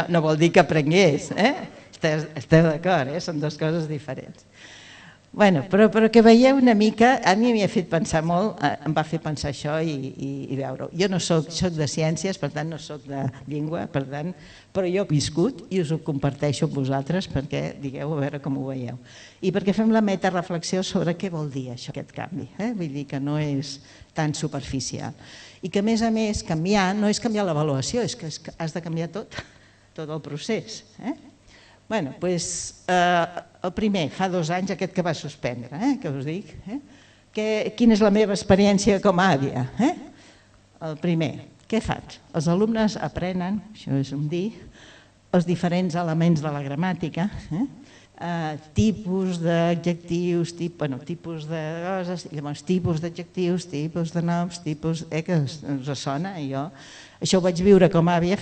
No vol dir que aprengués, esteu d'acord, són 2 coses diferents. Però que veieu una mica, a mi m'hi ha fet pensar molt, em va fer pensar això i veure-ho. Jo no soc de ciències, per tant no soc de llengua, però jo he viscut i us ho comparteixo amb vosaltres perquè digueu a veure com ho veieu. I perquè fem la metareflexió sobre què vol dir això, aquest canvi. Vull dir que no és tan superficial. I que a més canviar no és canviar l'avaluació, és que has de canviar tot el procés. El primer, fa 2 anys, aquest que va suspendre, que us dic. Quina és la meva experiència com a àvia? El primer, què faig? Els alumnes aprenen, això és un dir, els diferents elements de la gramàtica, tipus d'adjectius, tipus de coses, llavors tipus d'adjectius, tipus de noms, tipus... que us sona, i jo... Això ho vaig viure com a àvia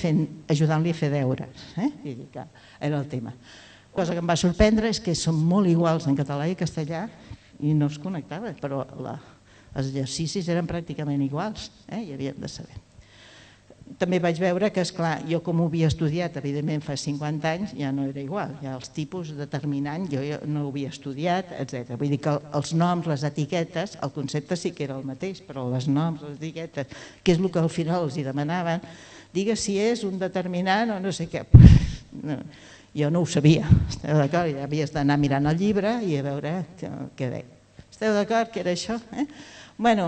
ajudant-li a fer deures, que era el tema. La cosa que em va sorprendre és que són molt iguals en català i castellà i no es connectava, però els exercicis eren pràcticament iguals i havíem de saber. També vaig veure que, esclar, jo com ho havia estudiat, evidentment fa 50 anys, ja no era igual, ja els tipus determinants jo no ho havia estudiat, etc. Vull dir que els noms, les etiquetes, el concepte sí que era el mateix, però els noms, les etiquetes, que és el que al final els demanaven, digues si és un determinant o no sé què. Jo no ho sabia, esteu d'acord? Ja havies d'anar mirant el llibre i a veure què deia. Esteu d'acord que era això?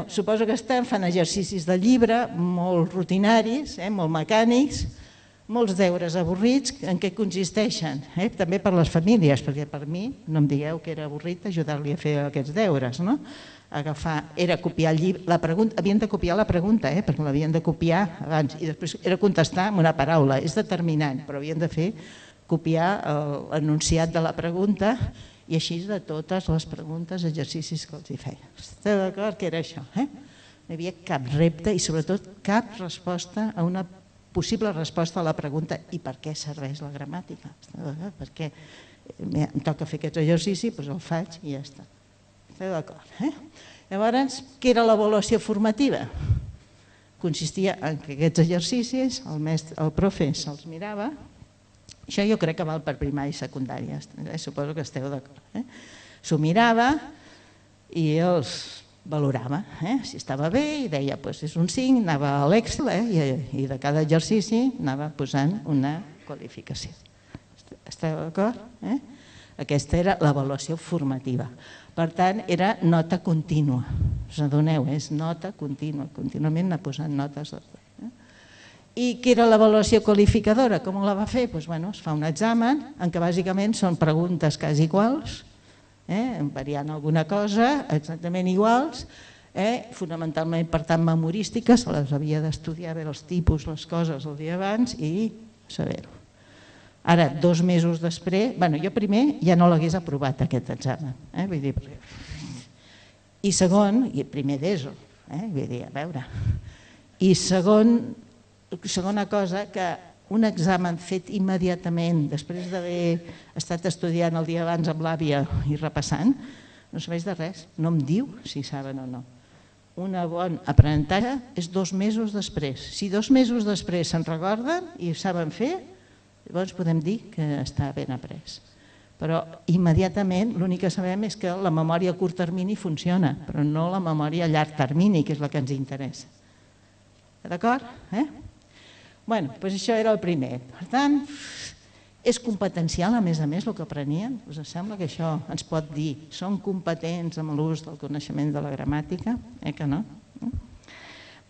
Suposo que fan exercicis del llibre molt rutinaris, molt mecànics, molts deures avorrits. En què consisteixen? També per les famílies, perquè per mi, no em digueu que era avorrit ajudar-li a fer aquests deures. Era copiar el llibre, havien de copiar la pregunta, perquè l'havien de copiar abans, i després era contestar amb una paraula, és determinant, però havien de fer copiar l'enunciat de la pregunta i així de totes les preguntes, exercicis que els hi feia. Esteu d'acord que era això? No hi havia cap repte i sobretot cap resposta a una possible resposta a la pregunta i per què serveix la gramàtica? Perquè em toca fer aquest exercici, doncs el faig i ja està. Esteu d'acord? Llavors, què era l'avaluació formativa? Consistia en que aquests exercicis el profe se'ls mirava. Això jo crec que val per primària i secundària, suposo que esteu d'acord. S'ho mirava i els valorava. Si estava bé i deia és un 5, anava a l'Excel i de cada exercici anava posant una qualificació. Esteu d'acord? Aquesta era l'avaluació formativa. Per tant, era nota contínua. Us adoneu, és nota contínua, contínuament anar posant notes. I què era l'avaluació qualificadora? Com la va fer? Es fa un examen en què bàsicament són preguntes quasi iguals, variant alguna cosa, exactament iguals, fonamentalment per tant memorístiques, se les havia d'estudiar, veure els tipus, les coses el dia abans i saber-ho. Ara, 2 mesos després, jo primer ja no l'hagués aprovat aquest examen, i segon, primer d'ESO, vull dir, a veure, i segona cosa, que un examen fet immediatament, després d'haver estat estudiant el dia abans amb l'àvia i repassant, no serveix de res, no em diu si saben o no. Un bon aprenentatge és 2 mesos després. Si 2 mesos després se'n recorden i saben fer, llavors podem dir que està ben après. Però immediatament l'únic que sabem és que la memòria a curt termini funciona, però no la memòria a llarg termini, que és la que ens interessa. D'acord? Bé, doncs això era el primer. Per tant, és competencial, a més, el que aprenien? Us sembla que això ens pot dir són competents amb l'ús del coneixement de la gramàtica? Que no?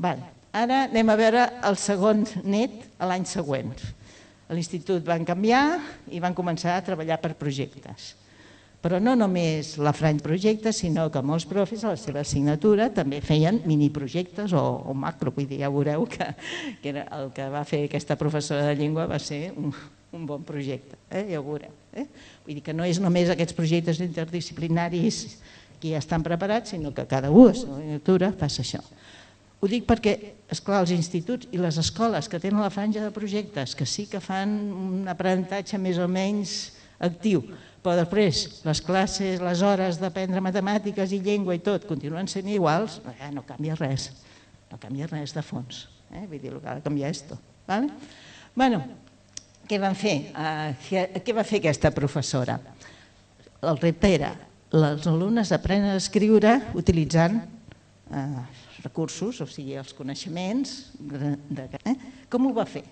Ara anem a veure el segon net l'any següent. A l'institut van canviar i van començar a treballar per projectes. Però no només la Frany projectes, sinó que molts profes a la seva assignatura també feien miniprojectes o macro. Vull dir, ja veureu que el que va fer aquesta professora de llengua va ser un bon projecte, ja ho veureu. Vull dir que no és només aquests projectes interdisciplinaris que ja estan preparats, sinó que cada un a la assignatura passa això. Ho dic perquè, esclar, els instituts i les escoles que tenen la franja de projectes, que sí que fan un aprenentatge més o menys actiu, però després les classes, les hores d'aprendre matemàtiques i llengua i tot continuen sent iguals, no canvia res, no canvia res de fons. Vull dir, el que ha de canviar és tot. Bé, què van fer? Què va fer aquesta professora? El repte era, els alumnes aprenen a escriure utilitzant recursos, o sigui, els coneixements. Com ho va fer?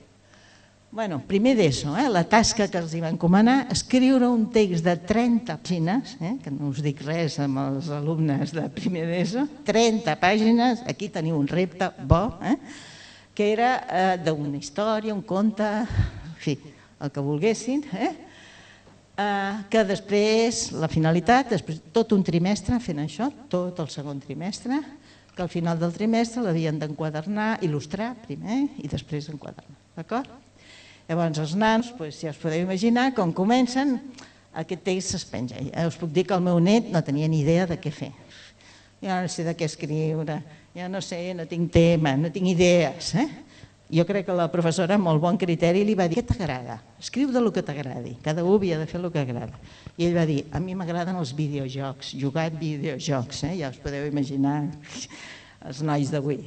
Bé, primer d'ESO, la tasca que els van encomanar, escriure un text de 30 pàgines, que no us dic res amb els alumnes de primer d'ESO, 30 pàgines, aquí teniu un repte bo, que era d'una història, un conte, en fi, el que volguessin, que després, la finalitat, després tot un trimestre fent això, tot el segon trimestre, que al final del trimestre l'havien d'enquadernar, il·lustrar primer i després enquadernar, d'acord? Llavors els nans, ja us podeu imaginar, com comencen, aquest text es penja. Us puc dir que el meu net no tenia ni idea de què fer. Jo no sé de què escriure, jo no sé, no tinc tema, no tinc idees. Jo crec que la professora, amb molt bon criteri, li va dir: què t'agrada? Escriu del que t'agradi, cada un havia de fer el que agrada. I ell va dir: a mi m'agraden els videojocs, jugar a videojocs, ja us podeu imaginar els nois d'avui.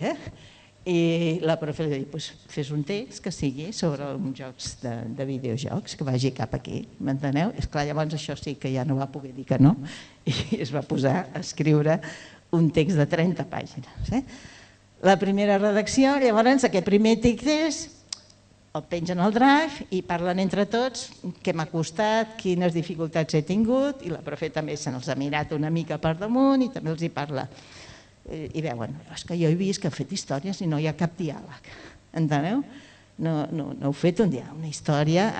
I la professora li va dir: fes un text que sigui sobre uns jocs de videojocs, que vagi cap aquí, m'enteneu? Esclar, llavors això sí que ja no va poder dir que no, i es va posar a escriure un text de 30 pàgines. La primera redacció, llavors aquest primer text el pengen al Drive i parlen entre tots què m'ha costat, quines dificultats he tingut, i la profe també se n'els ha mirat una mica per damunt i també els hi parla. I veuen, és que jo he vist que ha fet històries i no hi ha cap diàleg, enteneu? No heu fet un diàleg, una història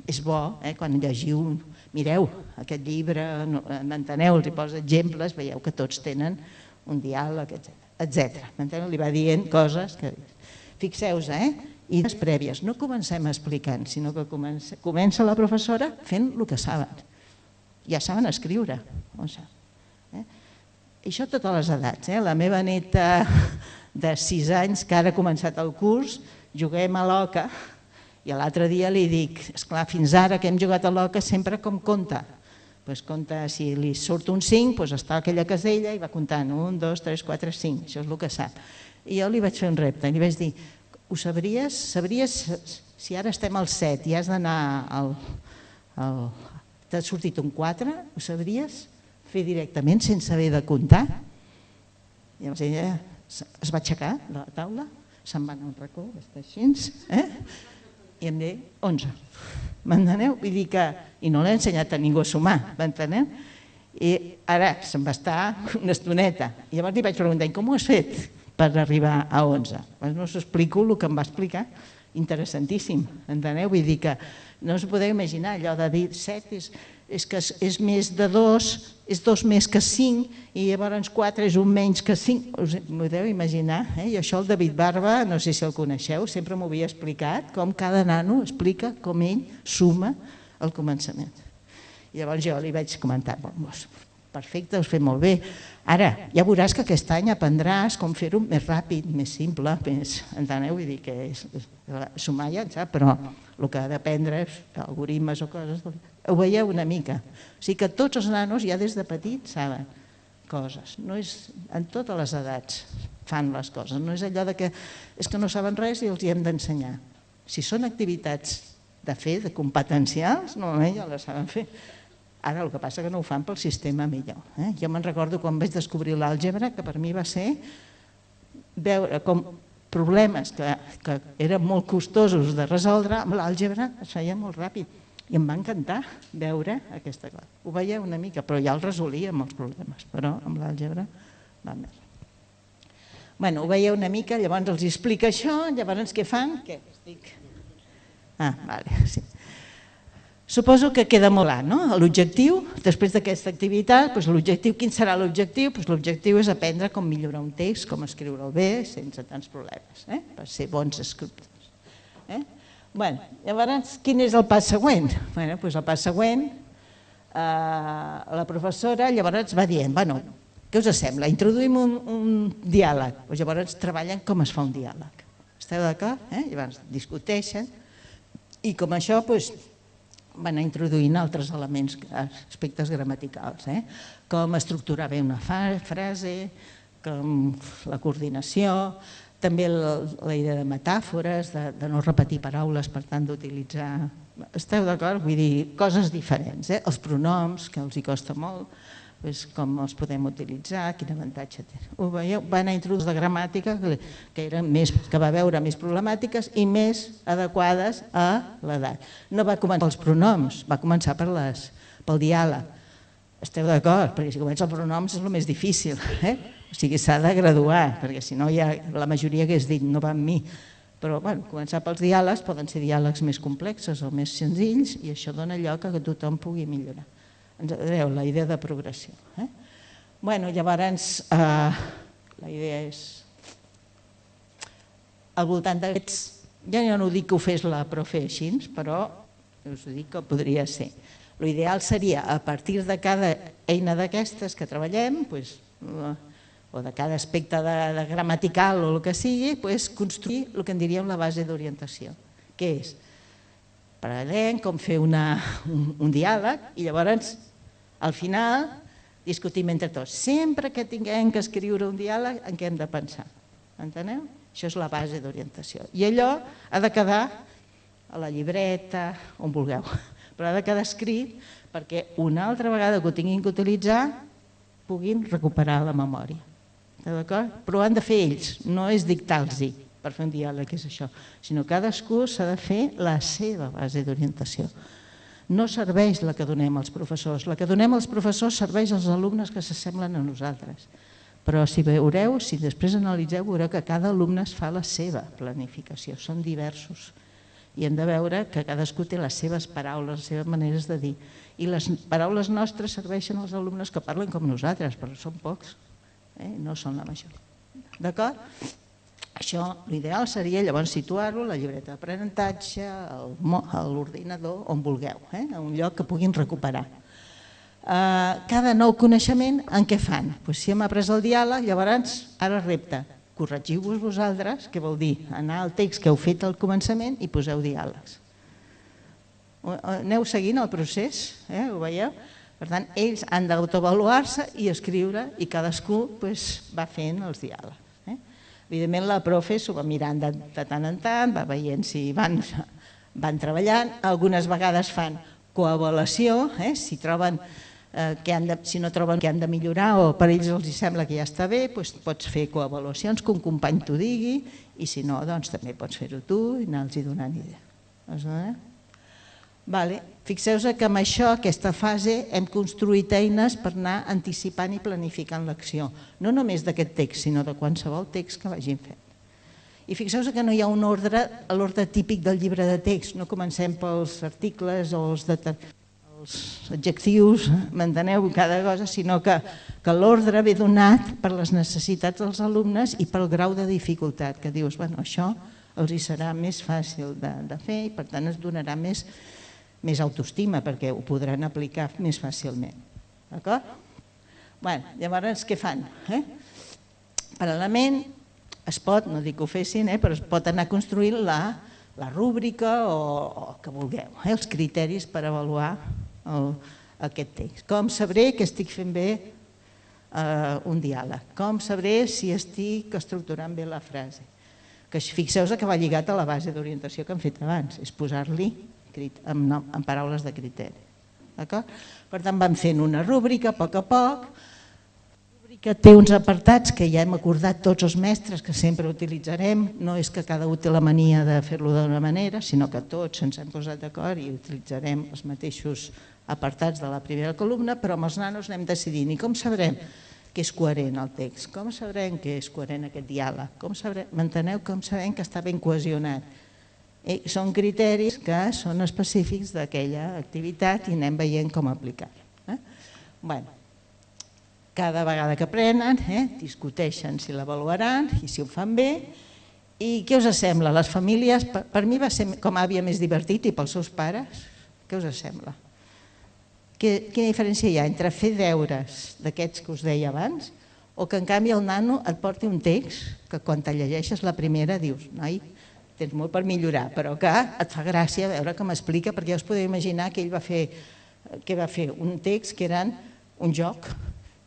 és bo, quan llegiu, mireu aquest llibre, m'enteneu, els hi posa exemples, veieu que tots tenen un diàleg, etc. Li va dient coses que... Fixeu-vos, i les prèvies, no comencem explicant, sinó que comença la professora fent el que saben. Ja saben escriure. I això a totes les edats. La meva neta de 6 anys, que ara ha començat el curs, juguem a l'oca, i l'altre dia li dic, esclar, fins ara que hem jugat a l'oca sempre com compta. Compta, si li surt un 5, està a aquella casella i va comptant 1, 2, 3, 4, 5, això és el que sap. I jo li vaig fer un repte, li vaig dir, ho sabries si ara estem al 7 i has d'anar al... t'ha sortit un 4, ho sabries fer directament sense haver de comptar? Llavors ella es va aixecar de la taula, se'n va anar a un racó, va estar així, i em deia 11. M'enteneu? Vull dir que... I no l'he ensenyat a ningú a sumar, m'enteneu? I ara se'n va estar una estoneta. I llavors li vaig preguntar, com ho has fet per arribar a 11? No us explico el que em va explicar, interessantíssim, enteneu? Vull dir que no us podeu imaginar allò de dir 7 és que és més de 2, és 2 més que 5, i llavors 4 és un menys que 5. Us podeu imaginar? I això el David Barba, no sé si el coneixeu, sempre m'ho havia explicat, com cada nano explica com ell suma al començament. I llavors jo li vaig comentar, perfecte, ho has fet molt bé. Ara, ja veuràs que aquest any aprendràs com fer-ho més ràpid, més simple, més, enteneu? Vull dir que sumar ja en sap, però el que ha d'aprendre és algoritmes o coses, ho veieu una mica. O sigui que tots els nanos ja des de petits saben coses, en totes les edats fan les coses, no és allò que és que no saben res i els hi hem d'ensenyar. Si són activitats de fer, de competencials, normalment ja les saben fer. Ara el que passa que no ho fan pel sistema millor. Jo me'n recordo quan vaig descobrir l'àlgebra, que per mi va ser veure com problemes que eren molt costosos de resoldre, amb l'àlgebra es feia molt ràpid. I em va encantar veure aquesta cosa. Ho veieu una mica, però ja el resolíem els problemes, però amb l'àlgebra va més. Bé, ho veieu una mica, llavors els explica això, llavors què fan? Què? Vale, sí. Suposo que queda molt clar, no? L'objectiu, després d'aquesta activitat, l'objectiu, quin serà l'objectiu? L'objectiu és aprendre com millorar un text, com escriure'l bé, sense tants problemes, per ser bons escriptors. Llavors, quin és el pas següent? El pas següent, la professora llavors va dient, què us sembla? Introduïm un diàleg. Llavors treballen com es fa un diàleg. Esteu d'acord? Llavors discuteixen i com això van introduint altres elements, aspectes gramaticals, com estructurar bé una frase, com la coordinació, també la idea de metàfores, de no repetir paraules, per tant d'utilitzar... Esteu d'acord? Vull dir, coses diferents. Els pronoms, que els hi costa molt, com els podem utilitzar, quin avantatge té. Ho veieu? Van introduir de gramàtica que va veure més problemàtiques i més adequades a l'edat. No va començar els pronoms, va començar pel diàleg. Esteu d'acord? Perquè si comença els pronoms és el més difícil. O sigui, s'ha de graduar, perquè si no la majoria hagués dit no va amb mi. Però començar pels diàlegs, poden ser diàlegs més complexos o més senzills i això dona lloc a que tothom pugui millorar. Enteneu la idea de progressió. Llavors, la idea és al voltant d'aquests, ja no dic que ho fes la profe així, però us dic que podria ser. L'ideal seria, a partir de cada eina d'aquestes que treballem, o de cada aspecte gramatical o el que sigui, construir el que en diríem la base d'orientació, que és parlarem com fer un diàleg i llavors al final discutim entre tots. Sempre que tinguem que escriure un diàleg en què hem de pensar. Enteneu? Això és la base d'orientació. I allò ha de quedar a la llibreta, on vulgueu, però ha de quedar escrit perquè una altra vegada que ho tinguin que utilitzar puguin recuperar la memòria. Però ho han de fer ells, no és dictar-los per fer un diàleg, és això, sinó cadascú s'ha de fer la seva base d'orientació. No serveix la que donem als professors, la que donem als professors serveix als alumnes que s'assemblen a nosaltres. Però si veureu, si després analitzeu, veureu que cada alumne es fa la seva planificació, són diversos. I hem de veure que cadascú té les seves paraules, les seves maneres de dir. I les paraules nostres serveixen als alumnes que parlen com nosaltres, però són pocs. No són la majoria. D'acord? Això, l'ideal seria llavors situar-ho a la llibreta d'aprenentatge, a l'ordinador, on vulgueu, a un lloc que puguin recuperar. Cada nou coneixement, en què fan? Si hem après el diàleg, llavors, ara repte, corregiu-vos vosaltres, què vol dir? Anar al text que heu fet al començament i poseu diàlegs. Aneu seguint el procés, ho veieu? Per tant, ells han d'autoavaluar-se i escriure i cadascú va fent els diàlegs. Evidentment, la profe s'ho va mirant de tant en tant, va veient si van treballant. Algunes vegades fan coavaluació, si no troben que han de millorar o per ells els sembla que ja està bé, pots fer coavaluacions que un company t'ho digui i si no, doncs també pots fer-ho tu i anar-los donant idea. Fixeu-vos que amb això, aquesta fase, hem construït eines per anar anticipant i planificant l'acció. No només d'aquest text, sinó de qualsevol text que vagin fent. I fixeu-vos que no hi ha un ordre, l'ordre típic del llibre de text. No comencem pels articles o els adjectius, m'enteneu, cada cosa, sinó que l'ordre ve donat per les necessitats dels alumnes i pel grau de dificultat, que dius, això els hi serà més fàcil de fer i per tant es donarà més autoestima perquè ho podran aplicar més fàcilment. D'acord? Llavors, què fan? Paral·lelament, es pot, no dic que ho fessin, però es pot anar construint la rúbrica o el que vulgueu, els criteris per avaluar aquest text. Com sabré que estic fent bé un diàleg? Com sabré si estic estructurant bé la frase? Que fixeu-vos que va lligat a la base d'orientació que hem fet abans, és posar-li en paraules de criteri. Per tant, vam fent una rúbrica a poc, que té uns apartats que ja hem acordat tots els mestres que sempre utilitzarem, no és que cada un té la mania de fer-lo d'una manera, sinó que tots ens hem posat d'acord i utilitzarem els mateixos apartats de la primera columna, però amb els nanos anem decidint. I com sabrem que és coherent el text? Com sabrem que és coherent aquest diàleg? M'enteneu? Com sabem que està ben cohesionat? Són criteris que són específics d'aquella activitat i anem veient com aplicar-ho. Cada vegada que aprenen, discuteixen si l'avaluaran i si ho fan bé. I què us sembla? Les famílies, per mi va ser com a àvia més divertit i pels seus pares, què us sembla? Quina diferència hi ha entre fer deures d'aquests que us deia abans o que en canvi el nano et porti un text que quan te llegeixes la primera dius, noi, tens molt per millorar, però que et fa gràcia veure com explica, perquè ja us podeu imaginar que ell va fer un text que era un joc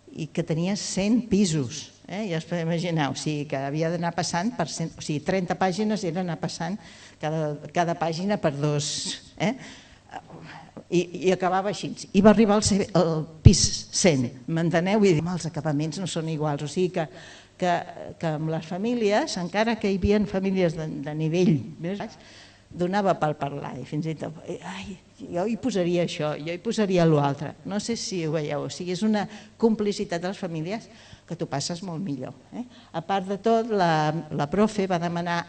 i que tenia 100 pisos, ja us podeu imaginar, o sigui que havia d'anar passant per 100, o sigui 30 pàgines era anar passant cada pàgina per 2, i acabava així. I va arribar al pis 100, m'enteneu? I els acabaments no són iguals, o sigui que amb les famílies, encara que hi havia famílies de nivell més baix, donava pel parlar i fins i tot, jo hi posaria això, jo hi posaria l'altre. No sé si ho veieu, o sigui, és una complicitat de les famílies que t'ho passes molt millor. A part de tot, la profe va demanar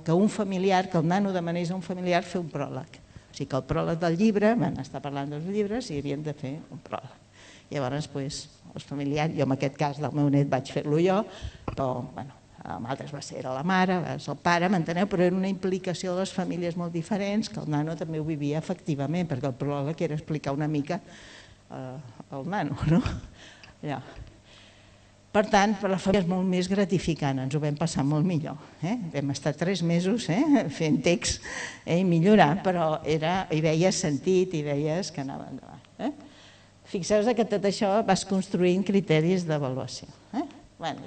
que un familiar, que el nano demanés a un familiar fer un pròleg. O sigui que el pròleg del llibre, van estar parlant dels llibres i havien de fer un pròleg. Llavors, els familiars, jo en aquest cas del meu net vaig fer-lo jo, però amb altres va ser la mare, va ser el pare, m'enteneu? Però era una implicació de les famílies molt diferents, que el nano també ho vivia efectivament, perquè el pròleg era explicar una mica al nano, no? Per tant, per la família és molt més gratificant, ens ho vam passar molt millor. Vam estar 3 mesos fent text i millorar, però hi veies sentit i veies que anava endavant. Fixeu-vos que tot això vas construint criteris d'avaluació.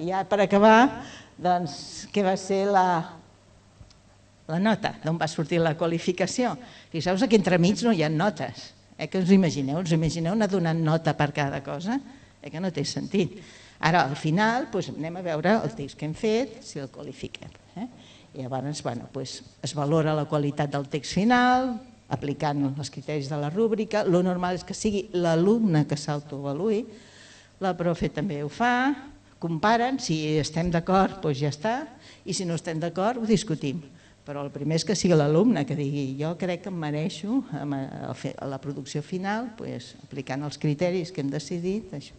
I ja per acabar, doncs, què va ser la nota? D'on va sortir la qualificació? Fixeu-vos que entremig no hi ha notes. Què us imagineu? Us imagineu anar donant nota per cada cosa? Que no té sentit. Ara, al final, anem a veure el text que hem fet, si el qualifiquem. I llavors es valora la qualitat del text final, aplicant els criteris de la rúbrica. El normal és que sigui l'alumne que s'autoavaluï, la profe també ho fa, comparen, si estem d'acord, doncs ja està, i si no estem d'acord, ho discutim. Però el primer és que sigui l'alumne que digui jo crec que em mereixo a la producció final, aplicant els criteris que hem decidit, això.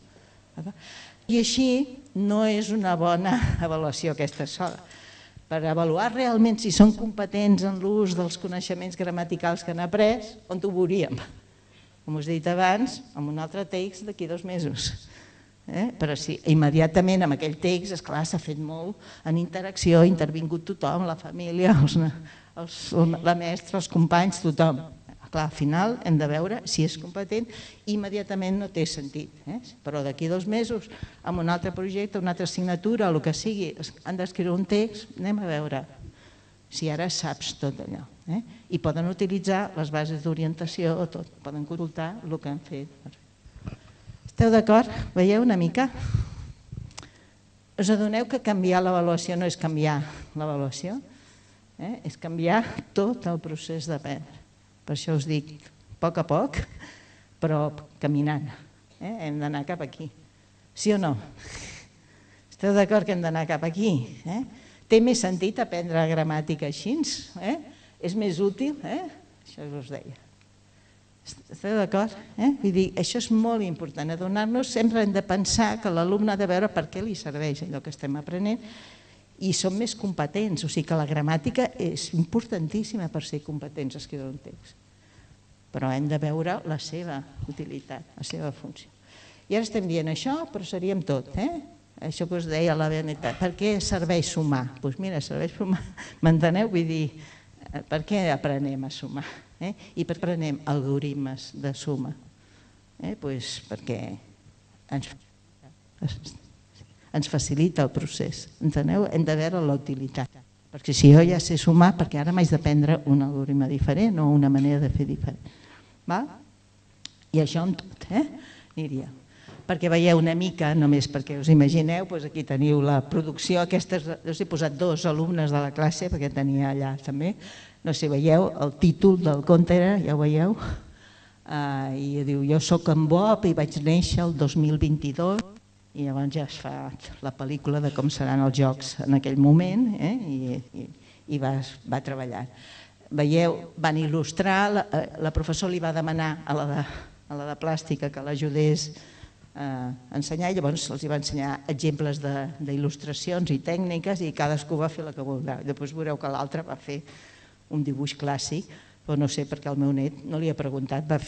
I així no és una bona avaluació aquesta sola. Per avaluar realment si són competents en l'ús dels coneixements gramaticals que han après, on ho veuríem? Com us he dit abans, amb un altre text d'aquí 2 mesos. Però si immediatament amb aquell text, esclar, s'ha fet molt en interacció, ha intervingut tothom, la família, la mestra, els companys, tothom. Clar, al final hem de veure si és competent i immediatament no té sentit. Però d'aquí 2 mesos, amb un altre projecte, una altra assignatura, o el que sigui, han d'escriure un text, anem a veure si ara saps tot allò. I poden utilitzar les bases d'orientació o tot, poden consultar el que han fet. Esteu d'acord? Veieu una mica? Us adoneu que canviar l'avaluació no és canviar l'avaluació? És canviar tot el procés d'aprendre. Per això us dic, a poc, però caminant. Hem d'anar cap aquí. Sí o no? Esteu d'acord que hem d'anar cap aquí? Té més sentit aprendre gramàtica així? És més útil? Això us deia. Esteu d'acord? Vull dir, això és molt important. Adonar-nos, sempre hem de pensar que l'alumne ha de veure per què li serveix allò que estem aprenent i som més competents, o sigui que la gramàtica és importantíssima per ser competents a escriure un text, però hem de veure la seva utilitat, la seva funció. I ara estem dient això, però seríem tot. Això que us deia la Beneta. Per què serveix sumar? Doncs mira, serveix sumar. M'enteneu? Vull dir, per què aprenem a sumar? I per què aprenem algoritmes de suma? Doncs perquè ens facilita el procés. Enteneu? Hem de veure la utilitat. Perquè si jo ja sé sumar, perquè ara m'haig d'aprendre un algoritme diferent o una manera de fer diferent. I això en tot, aniria. Perquè veieu una mica, només perquè us imagineu, aquí teniu la producció, aquestes, us he posat 2 alumnes de la classe, perquè tenia allà també, no sé, veieu, el títol del conte era, ja ho veieu, i diu, jo soc en Bob i vaig néixer el 2022, i llavors ja es fa la pel·lícula de com seran els jocs en aquell moment, i va treballar. Veieu, van il·lustrar, la professora li va demanar a la de plàstica que l'ajudés a ensenyar, i llavors els va ensenyar exemples d'il·lustracions i tècniques i cadascú va fer la que voldrà. Després veureu que l'altre va fer un dibuix clàssic, però no sé perquè el meu net no li ha preguntat, va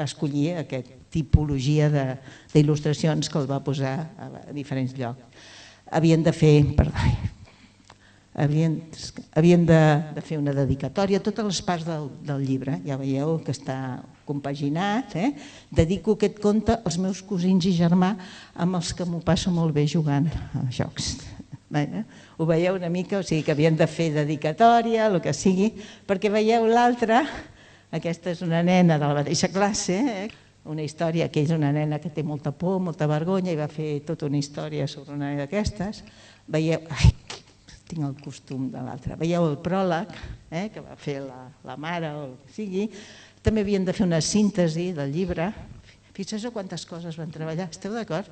escollir aquesta tipologia d'il·lustracions que el va posar a diferents llocs. Havien de fer una dedicatòria a totes les parts del llibre, ja veieu que està compaginat. Dedico aquest conte als meus cosins i germà amb els que m'ho passo molt bé jugant a jocs. Ho veieu una mica? O sigui que havien de fer dedicatòria, el que sigui, perquè veieu l'altra, aquesta és una nena de la mateixa classe, una història que és una nena que té molta por, molta vergonya, i va fer tota una història sobre una nena d'aquestes. Veieu... tinc el costum de l'altre. Veieu el pròleg que va fer la mare o el que sigui. També havien de fer una síntesi del llibre. Fixeu quantes coses van treballar. Esteu d'acord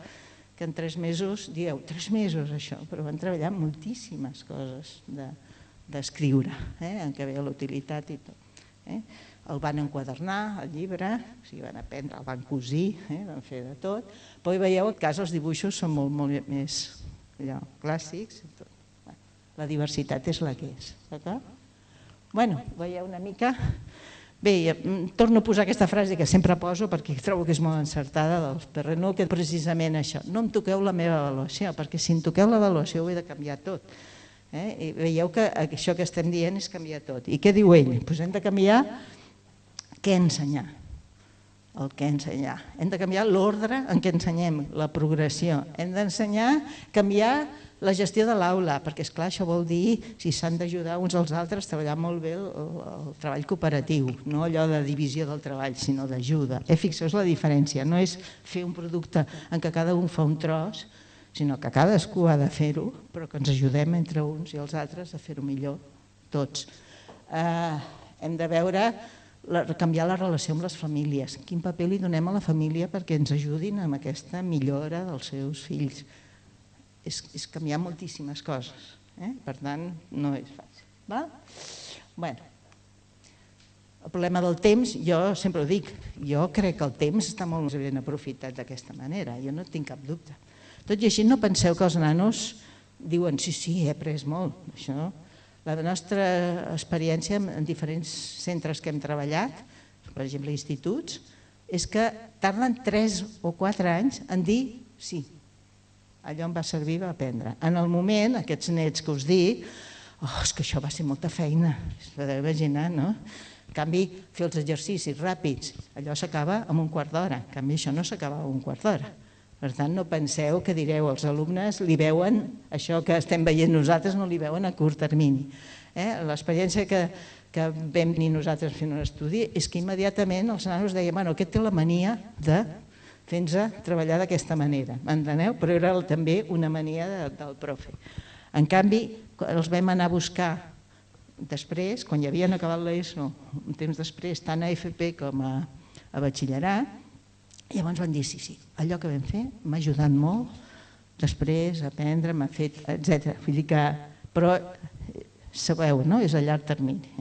que en 3 mesos, dieu, 3 mesos això, però van treballar moltíssimes coses d'escriure, en què veia la utilitat i tot. El van enquadernar, el llibre, o sigui, van aprendre, el van cosir, van fer de tot. Però veieu, en cas, els dibuixos són molt més clàssics i tot. La diversitat és la que és, d'acord? Bé, veieu una mica... Bé, torno a posar aquesta frase que sempre poso perquè trobo que és molt encertada del Perrenot, que és precisament això. No em toqueu la meva avaluació, perquè si em toqueu l'avaluació ho he de canviar tot. I veieu que això que estem dient és canviar tot. I què diu ell? Doncs hem de canviar què ensenyar. El què ensenyar. Hem de canviar l'ordre en què ensenyem, la progressió. Hem d'ensenyar, canviar la gestió de l'aula, perquè esclar, això vol dir si s'han d'ajudar uns als altres, treballar molt bé el treball cooperatiu, no allò de divisió del treball, sinó d'ajuda. Fixeu-vos la diferència, no és fer un producte en què cada un fa un tros, sinó que cadascú ha de fer-ho, però que ens ajudem entre uns i els altres a fer-ho millor, tots. Hem de veure, canviar la relació amb les famílies. Quin paper li donem a la família perquè ens ajudin amb aquesta millora dels seus fills? És canviar moltíssimes coses, per tant no és fàcil. El problema del temps, jo sempre ho dic, jo crec que el temps està molt ben aprofitat d'aquesta manera, jo no tinc cap dubte. Tot i així no penseu que els nanos diuen sí, he après molt. La nostra experiència en diferents centres que hem treballat, per exemple instituts, és que tarden 3 o 4 anys en dir sí. Allò em va servir, va aprendre. En el moment, aquests nets que us dic, és que això va ser molta feina, us podeu imaginar, no? En canvi, fer els exercicis ràpids, allò s'acaba en un quart d'hora, en canvi això no s'acaba en un quart d'hora. Per tant, no penseu que direu, els alumnes li veuen, això que estem veient nosaltres no li veuen a curt termini. L'experiència que vam tenir nosaltres fent un estudi és que immediatament els nanos deien, bueno, aquest té la mania de fent-nos treballar d'aquesta manera, m'enteneu? Però era també una mania del profe. En canvi, els vam anar a buscar després, quan ja havien acabat l'ESO, un temps després, tant a FP com a batxillerat, llavors van dir sí, allò que vam fer m'ha ajudat molt, després aprendre, m'ha fet, etc. Vull dir que, però sabeu, no? És a llarg termini.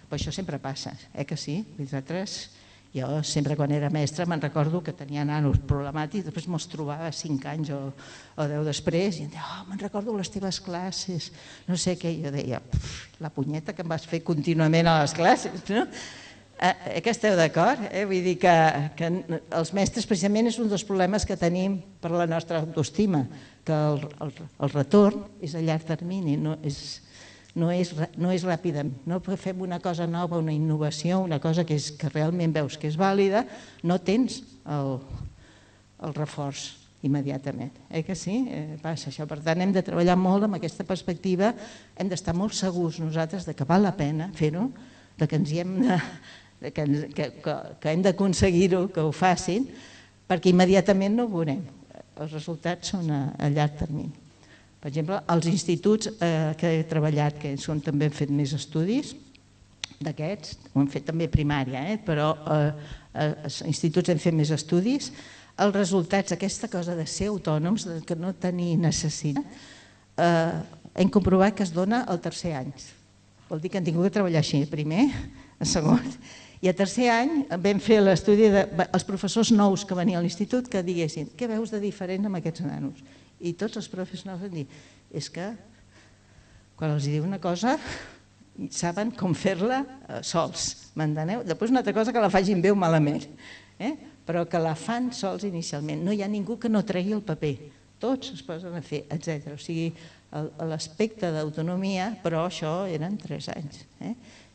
Però això sempre passa, que sí? Vosaltres... Jo sempre quan era mestra me'n recordo que tenia nanos problemàtics, després me'ls trobava 5 anys o 10 després i em deia, me'n recordo les teves classes, no sé què, i jo deia, la punyeta que em vas fer contínuament a les classes, no? Que esteu d'acord? Vull dir que els mestres precisament és un dels problemes que tenim per la nostra autoestima, que el retorn és a llarg termini, no és ràpidament. No fem una cosa nova, una innovació, una cosa que realment veus que és vàlida, no tens el reforç immediatament. Que sí? Passa això. Per tant, hem de treballar molt amb aquesta perspectiva, hem d'estar molt segurs nosaltres que val la pena fer-ho, que hem d'aconseguir-ho, que ho facin, perquè immediatament no ho veurem. Els resultats són a llarg termini. Per exemple, els instituts que he treballat, que són també hem fet més estudis d'aquests, ho hem fet també primària, però als instituts hem fet més estudis, els resultats, aquesta cosa de ser autònoms, de no tenir necessitat, hem comprovat que es dona al tercer any. Vol dir que han tingut que treballar així, primer, a segon, i a tercer any vam fer l'estudi dels professors nous que venien a l'institut que diguessin què veus de diferent amb aquests nanos. I tots els professors nous van dir és que quan els diu una cosa saben com fer-la sols, m'enteneu? Després una altra cosa que la facin bé o malament, però que la fan sols inicialment. No hi ha ningú que no tregui el paper, tots es posen a fer, etc. O sigui, l'aspecte d'autonomia, però això eren 3 anys.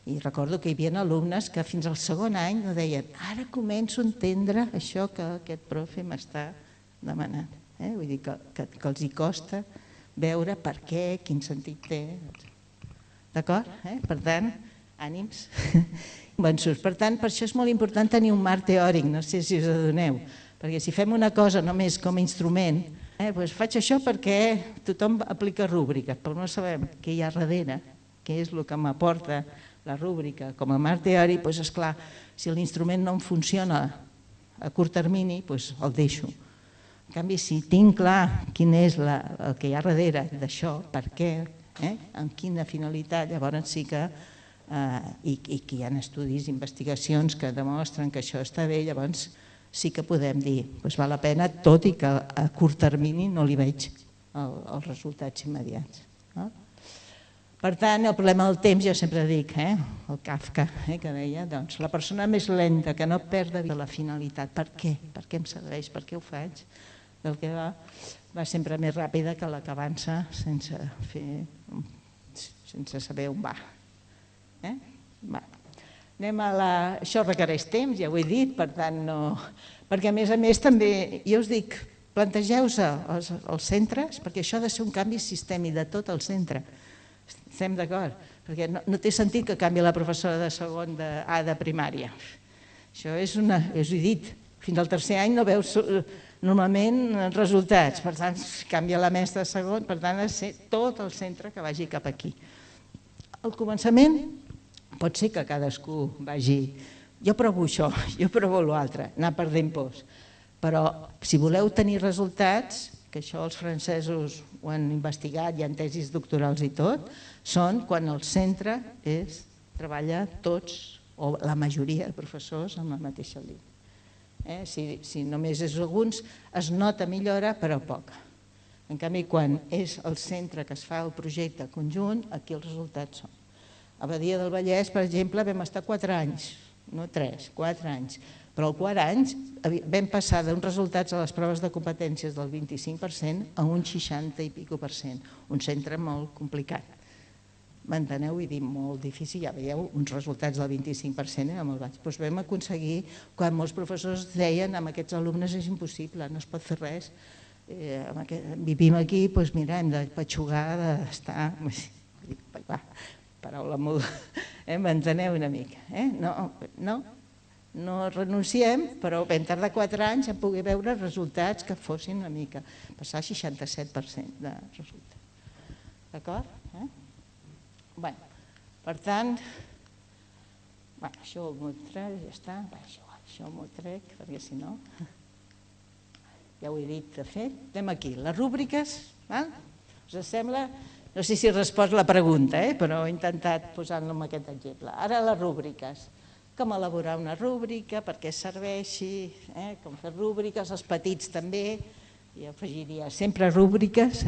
I recordo que hi havia alumnes que fins al segon any no deien ara començo a entendre això que aquest profe m'està demanant. Vull dir que els hi costa veure per què, quin sentit té. D'acord? Per tant, ànims. Per tant, per això és molt important tenir un marc teòric, no sé si us adoneu, perquè si fem una cosa només com a instrument, faig això perquè tothom aplica rúbriques, però no sabem què hi ha darrere, què és el que m'aporta la rúbrica com a marc teòric, doncs esclar, si l'instrument no em funciona a curt termini, doncs el deixo. En canvi, si tinc clar quin és el que hi ha darrere d'això, per què, amb quina finalitat, llavors sí que, i que hi ha estudis, investigacions que demostren que això està bé, llavors sí que podem dir, doncs val la pena, tot i que a curt termini no li veig els resultats immediats. Per tant, el problema del temps, jo sempre dic, el Kafka que deia, doncs la persona més lenta que no perd de vista la finalitat, per què? Per què em serveix? Per què ho faig? Del que va sempre més ràpida que la que avança sense saber on va. Això requereix temps, ja ho he dit, per tant no... Perquè a més també, jo us dic, plantegeu-vos els centres, perquè això ha de ser un canvi sistèmic de tot el centre. Estem d'acord? Perquè no té sentit que canvi la professora de segon de primària. Això és una... Us he dit, fins al tercer any no veus normalment resultats, per tant canvia la mestra de segon, per tant ha de ser tot el centre que vagi cap aquí. Al començament pot ser que cadascú vagi, jo provo això, jo provo l'altre, anar perdent pors, però si voleu tenir resultats, que això els francesos ho han investigat, hi ha tesis doctorals i tot, són quan el centre treballa tots o la majoria de professors amb la mateixa línia. Si només és alguns, es nota millora, però poca. En canvi, quan és el centre que es fa el projecte conjunt, aquí els resultats són. A Badia del Vallès, per exemple, vam estar 4 anys, no 3, 4 anys. Però al 4 anys vam passar d'uns resultats a les proves de competències del 25% a un 60 i escaig%. Un centre molt complicat. M'enteneu? Vull dir, molt difícil. Ja veieu, uns resultats del 25% era molt baix. Doncs vam aconseguir, quan molts professors deien amb aquests alumnes és impossible, no es pot fer res. Vivim aquí, doncs mira, hem de patxugar, d'estar... Paraula muda, m'enteneu una mica. No renunciem, però vam tardar 4 anys a poder veure resultats que fossin una mica, passar al 67% de resultats. D'acord? Per tant, això ho trec, ja està, això m'ho trec, perquè si no, ja ho he dit de fet. Anem aquí, les rúbriques, us sembla? No sé si he respost la pregunta, però he intentat posar-lo en aquest exemple. Ara les rúbriques. Com elaborar una rúbrica, per què serveixi, com fer rúbriques, els petits també, i afegiria sempre rúbriques.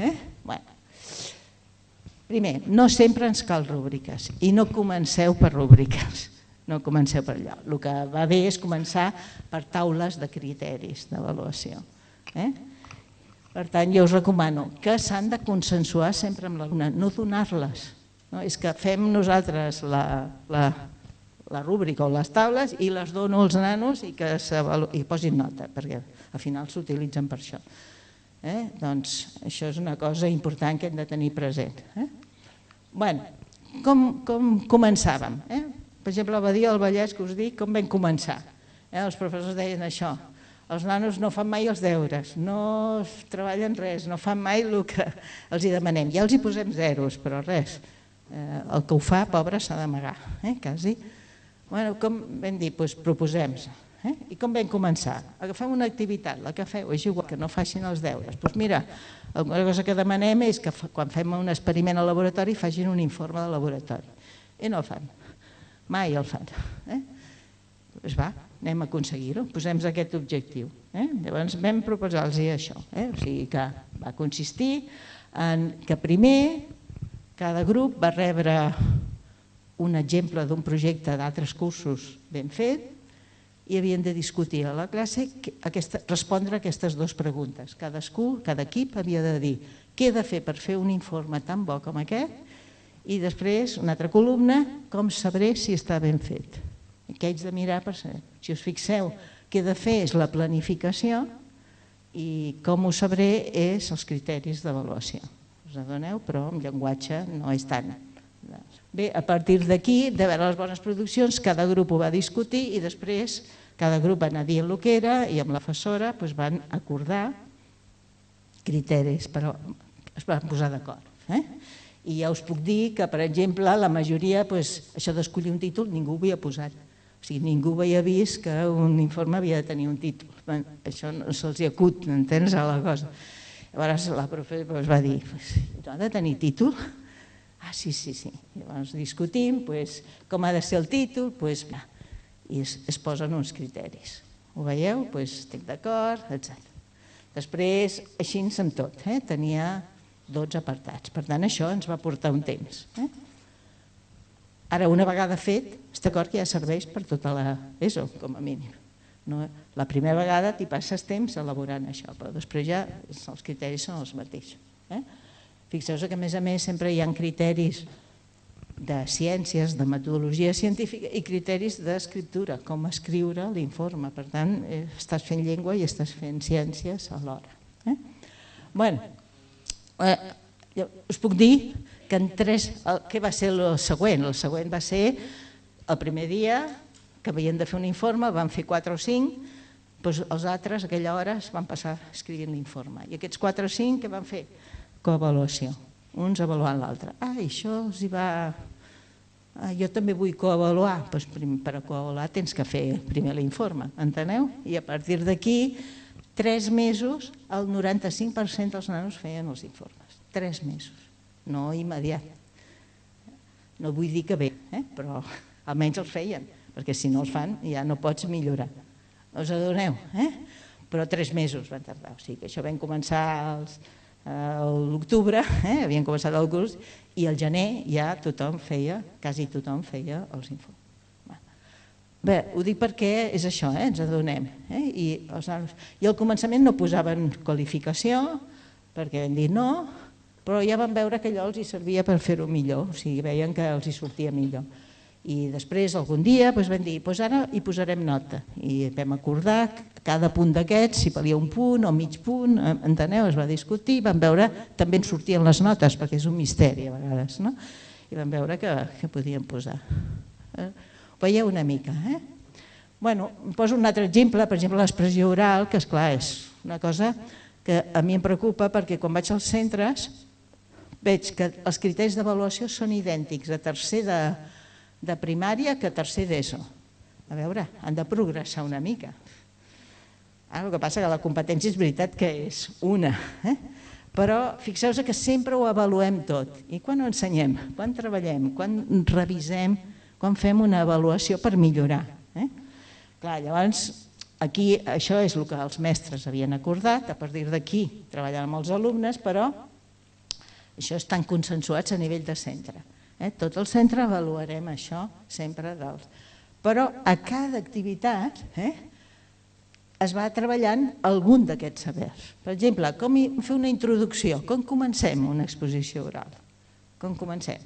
Primer, no sempre ens cal rúbriques i no comenceu per rúbriques. no comenceu per allò. El que va bé és començar per taules de criteris d'avaluació. Per tant, jo us recomano que s'han de consensuar sempre amb l'alumne, no donar-les. És que fem nosaltres la rúbrica o les taules i les dono als nanos i que posin nota, perquè al final s'utilitzen per això. Doncs això és una cosa important que hem de tenir present. Bé, com començàvem? Per exemple, a Badia del Vallès, que us dic, com vam començar? Els professors deien això, els nanos no fan mai els deures, no treballen res, no fan mai el que els demanem. Ja els hi posem zeros, però res. El que ho fa, pobre, s'ha d'amagar, quasi. Com vam dir, proposem. I com vam començar? Agafem una activitat, la que feu, és igual que no facin els deures. Doncs mira, una cosa que demanem és que quan fem un experiment al laboratori facin un informe de laboratori. I no el fan, mai el fan. Doncs va, anem a aconseguir-ho, posem aquest objectiu. Llavors vam proposar-los això, o sigui que va consistir en que primer cada grup va rebre un exemple d'un projecte d'altres cursos ben fet i havien de discutir a la classe respondre a aquestes dues preguntes. Cadascú, cada equip havia de dir què he de fer per fer un informe tan bo com aquest i després una altra columna, com sabré si està ben fet. Què haig de mirar per saber? Si us fixeu, què he de fer és la planificació i com ho sabré és els criteris d'avaluació. Us adoneu, però en llenguatge no és tant. Bé, a partir d'aquí, de veure les bones produccions, cada grup ho va discutir i després cada grup va anar dient el que era i amb la professora van acordar criteris, però es van posar d'acord. I ja us puc dir que, per exemple, la majoria, això d'escollir un títol, ningú ho havia posat. O sigui, ningú havia vist que un informe havia de tenir un títol. Això no se'ls acut, entens, a la cosa. Llavors la professora va dir, no ha de tenir títol? Ah, sí. Llavors discutim com ha de ser el títol i es posen uns criteris. Ho veieu? Estic d'acord, etc. Després, així amb tot, tenia 12 apartats. Per tant, això ens va portar un temps. Ara, una vegada fet, està d'acord que ja serveix per tota l'ESO, com a mínim. La primera vegada t'hi passes temps elaborant això, però després ja els criteris són els mateixos. Fixeu-vos que, a més sempre hi ha criteris de ciències, de metodologia científica i criteris d'escriptura, com escriure l'informe. Per tant, estàs fent llengua i estàs fent ciències alhora. Bé, us puc dir que què va ser el següent? El següent va ser el primer dia que havien de fer un informe, van fer 4 o 5, els altres a aquella hora es van passar escrivint l'informe. I aquests 4 o 5 què van fer? Coavaluació, uns avaluant l'altre. Això els hi va... Jo també vull coavaluar. Per a coavaluar tens que fer primer l'informe, enteneu? I a partir d'aquí, 3 mesos, el 95% dels nanos feien els informes. 3 mesos, no immediat. No vull dir que bé, però almenys els feien, perquè si no els fan ja no pots millorar. Us adoneu? Però 3 mesos van tardar. O sigui que això vam començar a l'octubre, havien començat el curs, i al gener ja tothom feia, quasi tothom feia els informes. Bé, ho dic perquè és això, ens adonem. I al començament no posaven qualificació, perquè vam dir no, però ja van veure que allò els servia per fer-ho millor, o sigui, veien que els hi sortia millor. I després, algun dia, vam dir, ara hi posarem nota. I vam acordar cada punt d'aquests, si valia un punt o mig punt, enteneu? Es va discutir, vam veure, també ens sortien les notes, perquè és un misteri a vegades, no? I vam veure que podíem posar. Ho veieu una mica, Bueno, poso un altre exemple, per exemple, l'expressió oral, que esclar, és una cosa que a mi em preocupa, perquè quan vaig als centres veig que els criteris d'avaluació són idèntics a tercer de primària que a tercer d'ESO. A veure, han de progressar una mica. El que passa que la competència és veritat que és una, però fixeu-vos que sempre ho avaluem tot. I quan ho ensenyem? Quan treballem? Quan revisem? Quan fem una avaluació per millorar? Clar, llavors, aquí això és el que els mestres havien acordat, a partir d'aquí treballant amb els alumnes, però això estan consensuats a nivell de centre. Tot el centre avaluarem això sempre dels... Però a cada activitat es va treballant algun d'aquests sabers. Per exemple, com fer una introducció, com comencem una exposició oral? Com comencem?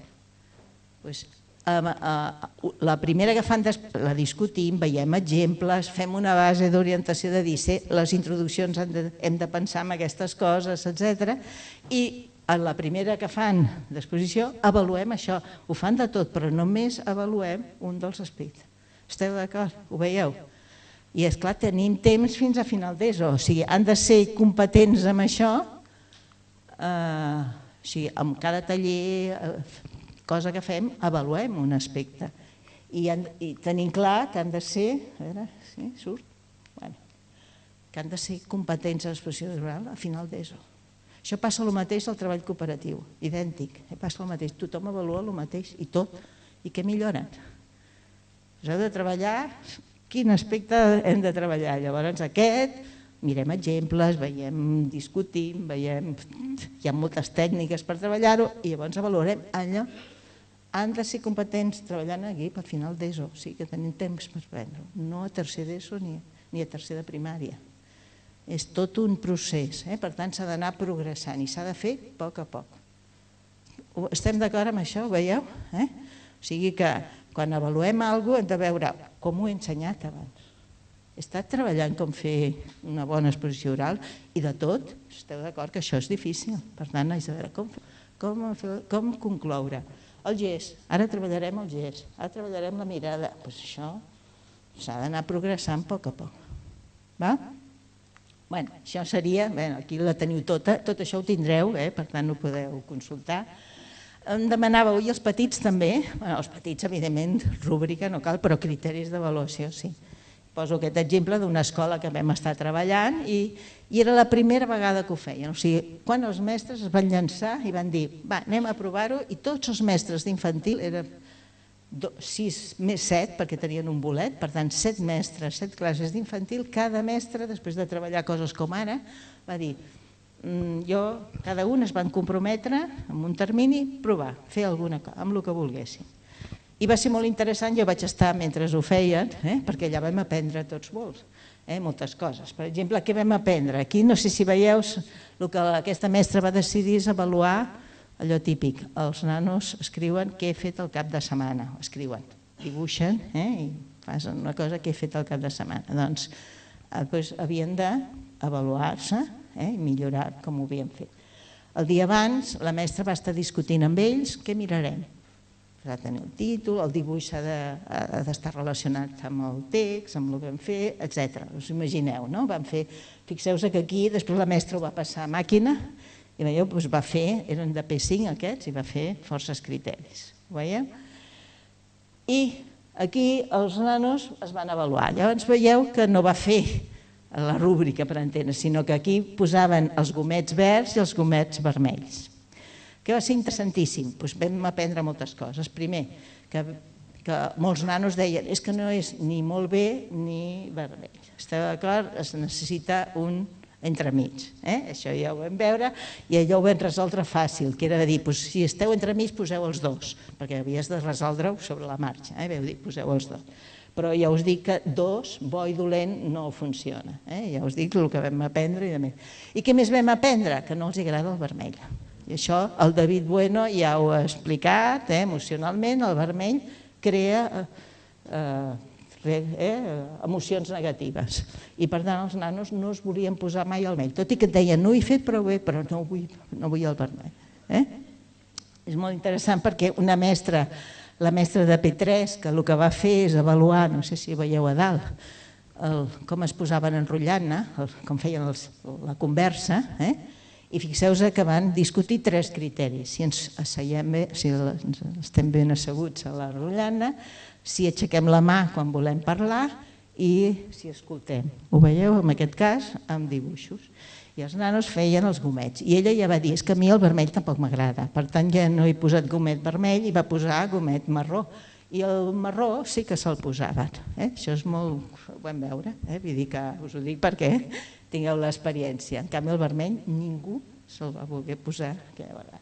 La primera que fan, la discutim, veiem exemples, fem una base d'orientació de dir les introduccions hem de pensar en aquestes coses, etc. I a la primera que fan d'exposició avaluem això. Ho fan de tot, però només avaluem un dels aspectes. Esteu d'acord? Ho veieu? I esclar, tenim temps fins a final d'ESO, o sigui, han de ser competents amb això, o sigui, amb cada taller, cosa que fem, avaluem un aspecte. I tenim clar que han de ser, a veure, sí, surt? Que han de ser competents a l'exposició oral a final d'ESO. Això passa el mateix al treball cooperatiu, idèntic, passa el mateix, tothom avalua el mateix i tot, i què milloren? Us heu de treballar... Quin aspecte hem de treballar? Llavors aquest, mirem exemples, veiem, discutim, veiem... Hi ha moltes tècniques per treballar-ho i llavors avaluarem allò. Han de ser competents treballant aquí per final d'ESO, o sigui que tenim temps per aprendre-ho. No a tercer d'ESO ni a tercer de primària. És tot un procés, per tant s'ha d'anar progressant i s'ha de fer a poc a poc. Estem d'acord amb això, ho veieu? O sigui que quan avaluem alguna cosa hem de veure com ho he ensenyat abans. He estat treballant com fer una bona exposició oral i de tot, esteu d'acord que això és difícil. Per tant, haig de veure com concloure. El gest, ara treballarem el gest, ara treballarem la mirada. Doncs això s'ha d'anar progressant a poc a poc. Això seria, aquí la teniu tota, tot això ho tindreu, per tant ho podeu consultar. Em demanàveu, i els petits també, els petits evidentment, rúbrica no cal, però criteris d'avaluació sí. Poso aquest exemple d'una escola que vam estar treballant i era la primera vegada que ho feien. O sigui, quan els mestres es van llançar i van dir, va, anem a provar-ho, i tots els mestres d'infantil, eren 6 més 7, perquè tenien un bolet, per tant 7 mestres, 7 classes d'infantil, cada mestre, després de treballar coses com ara, va dir, cada un es van comprometre en un termini, provar, fer alguna cosa, amb el que volguessin. I va ser molt interessant, jo vaig estar mentre ho feien, perquè allà vam aprendre tots molts, moltes coses. Per exemple, què vam aprendre? Aquí no sé si veieu, el que aquesta mestra va decidir és avaluar allò típic. Els nanos escriuen què he fet el cap de setmana, escriuen, dibuixen i fan una cosa que he fet el cap de setmana. Doncs havien d'avaluar-se i millorar com ho havien fet. El dia abans la mestra va estar discutint amb ells què mirarem. Ha de tenir el títol, el dibuix ha d'estar relacionat amb el text, amb el que vam fer, etc. Us imagineu, no? Fixeu-vos que aquí després la mestra ho va passar a màquina i veieu, va fer, eren de P5 aquests, i va fer forces criteris. Ho veieu? I aquí els nanos es van avaluar. Llavors veieu que no va fer la rúbrica per entendre, sinó que aquí posaven els gomets verds i els gomets vermells. Que va ser interessantíssim, vam aprendre moltes coses. Primer, que molts nanos deien és que no és ni molt bé ni vermell. Esteu d'acord? Es necessita un entremig. Això ja ho vam veure i allò ho vam resoldre fàcil, que era dir, si esteu entremig poseu els dos, perquè havies de resoldre-ho sobre la marxa. Vau dir, poseu els dos. Però ja us dic que dos, bo i dolent, no funciona. Ja us dic el que vam aprendre i de més. I què més vam aprendre? Que no els agrada el vermell. I això el David Bueno ja ho ha explicat, emocionalment el vermell crea emocions negatives. I per tant els nanos no es volien posar mai el vermell, tot i que et deien no ho he fet prou bé, però no vull el vermell. És molt interessant perquè una mestra, la mestra de P3, que el que va fer és avaluar, no sé si veieu a dalt, com es posaven enrotllant, com feien la conversa, i fixeu-vos que van discutir 3 criteris. Si ens asseiem bé, si estem ben asseguts a la rotllana, si aixequem la mà quan volem parlar i si escoltem. Ho veieu, en aquest cas, amb dibuixos. I els nanos feien els gomets. I ella ja va dir, és que a mi el vermell tampoc m'agrada. Per tant, ja no he posat gomet vermell i va posar gomet marró. I el marró sí que se'l posaven. Això és molt... ho vam veure. Vull dir que us ho dic perquè tingueu l'experiència. En canvi, el vermell ningú se'l va voler posar aquella vegada.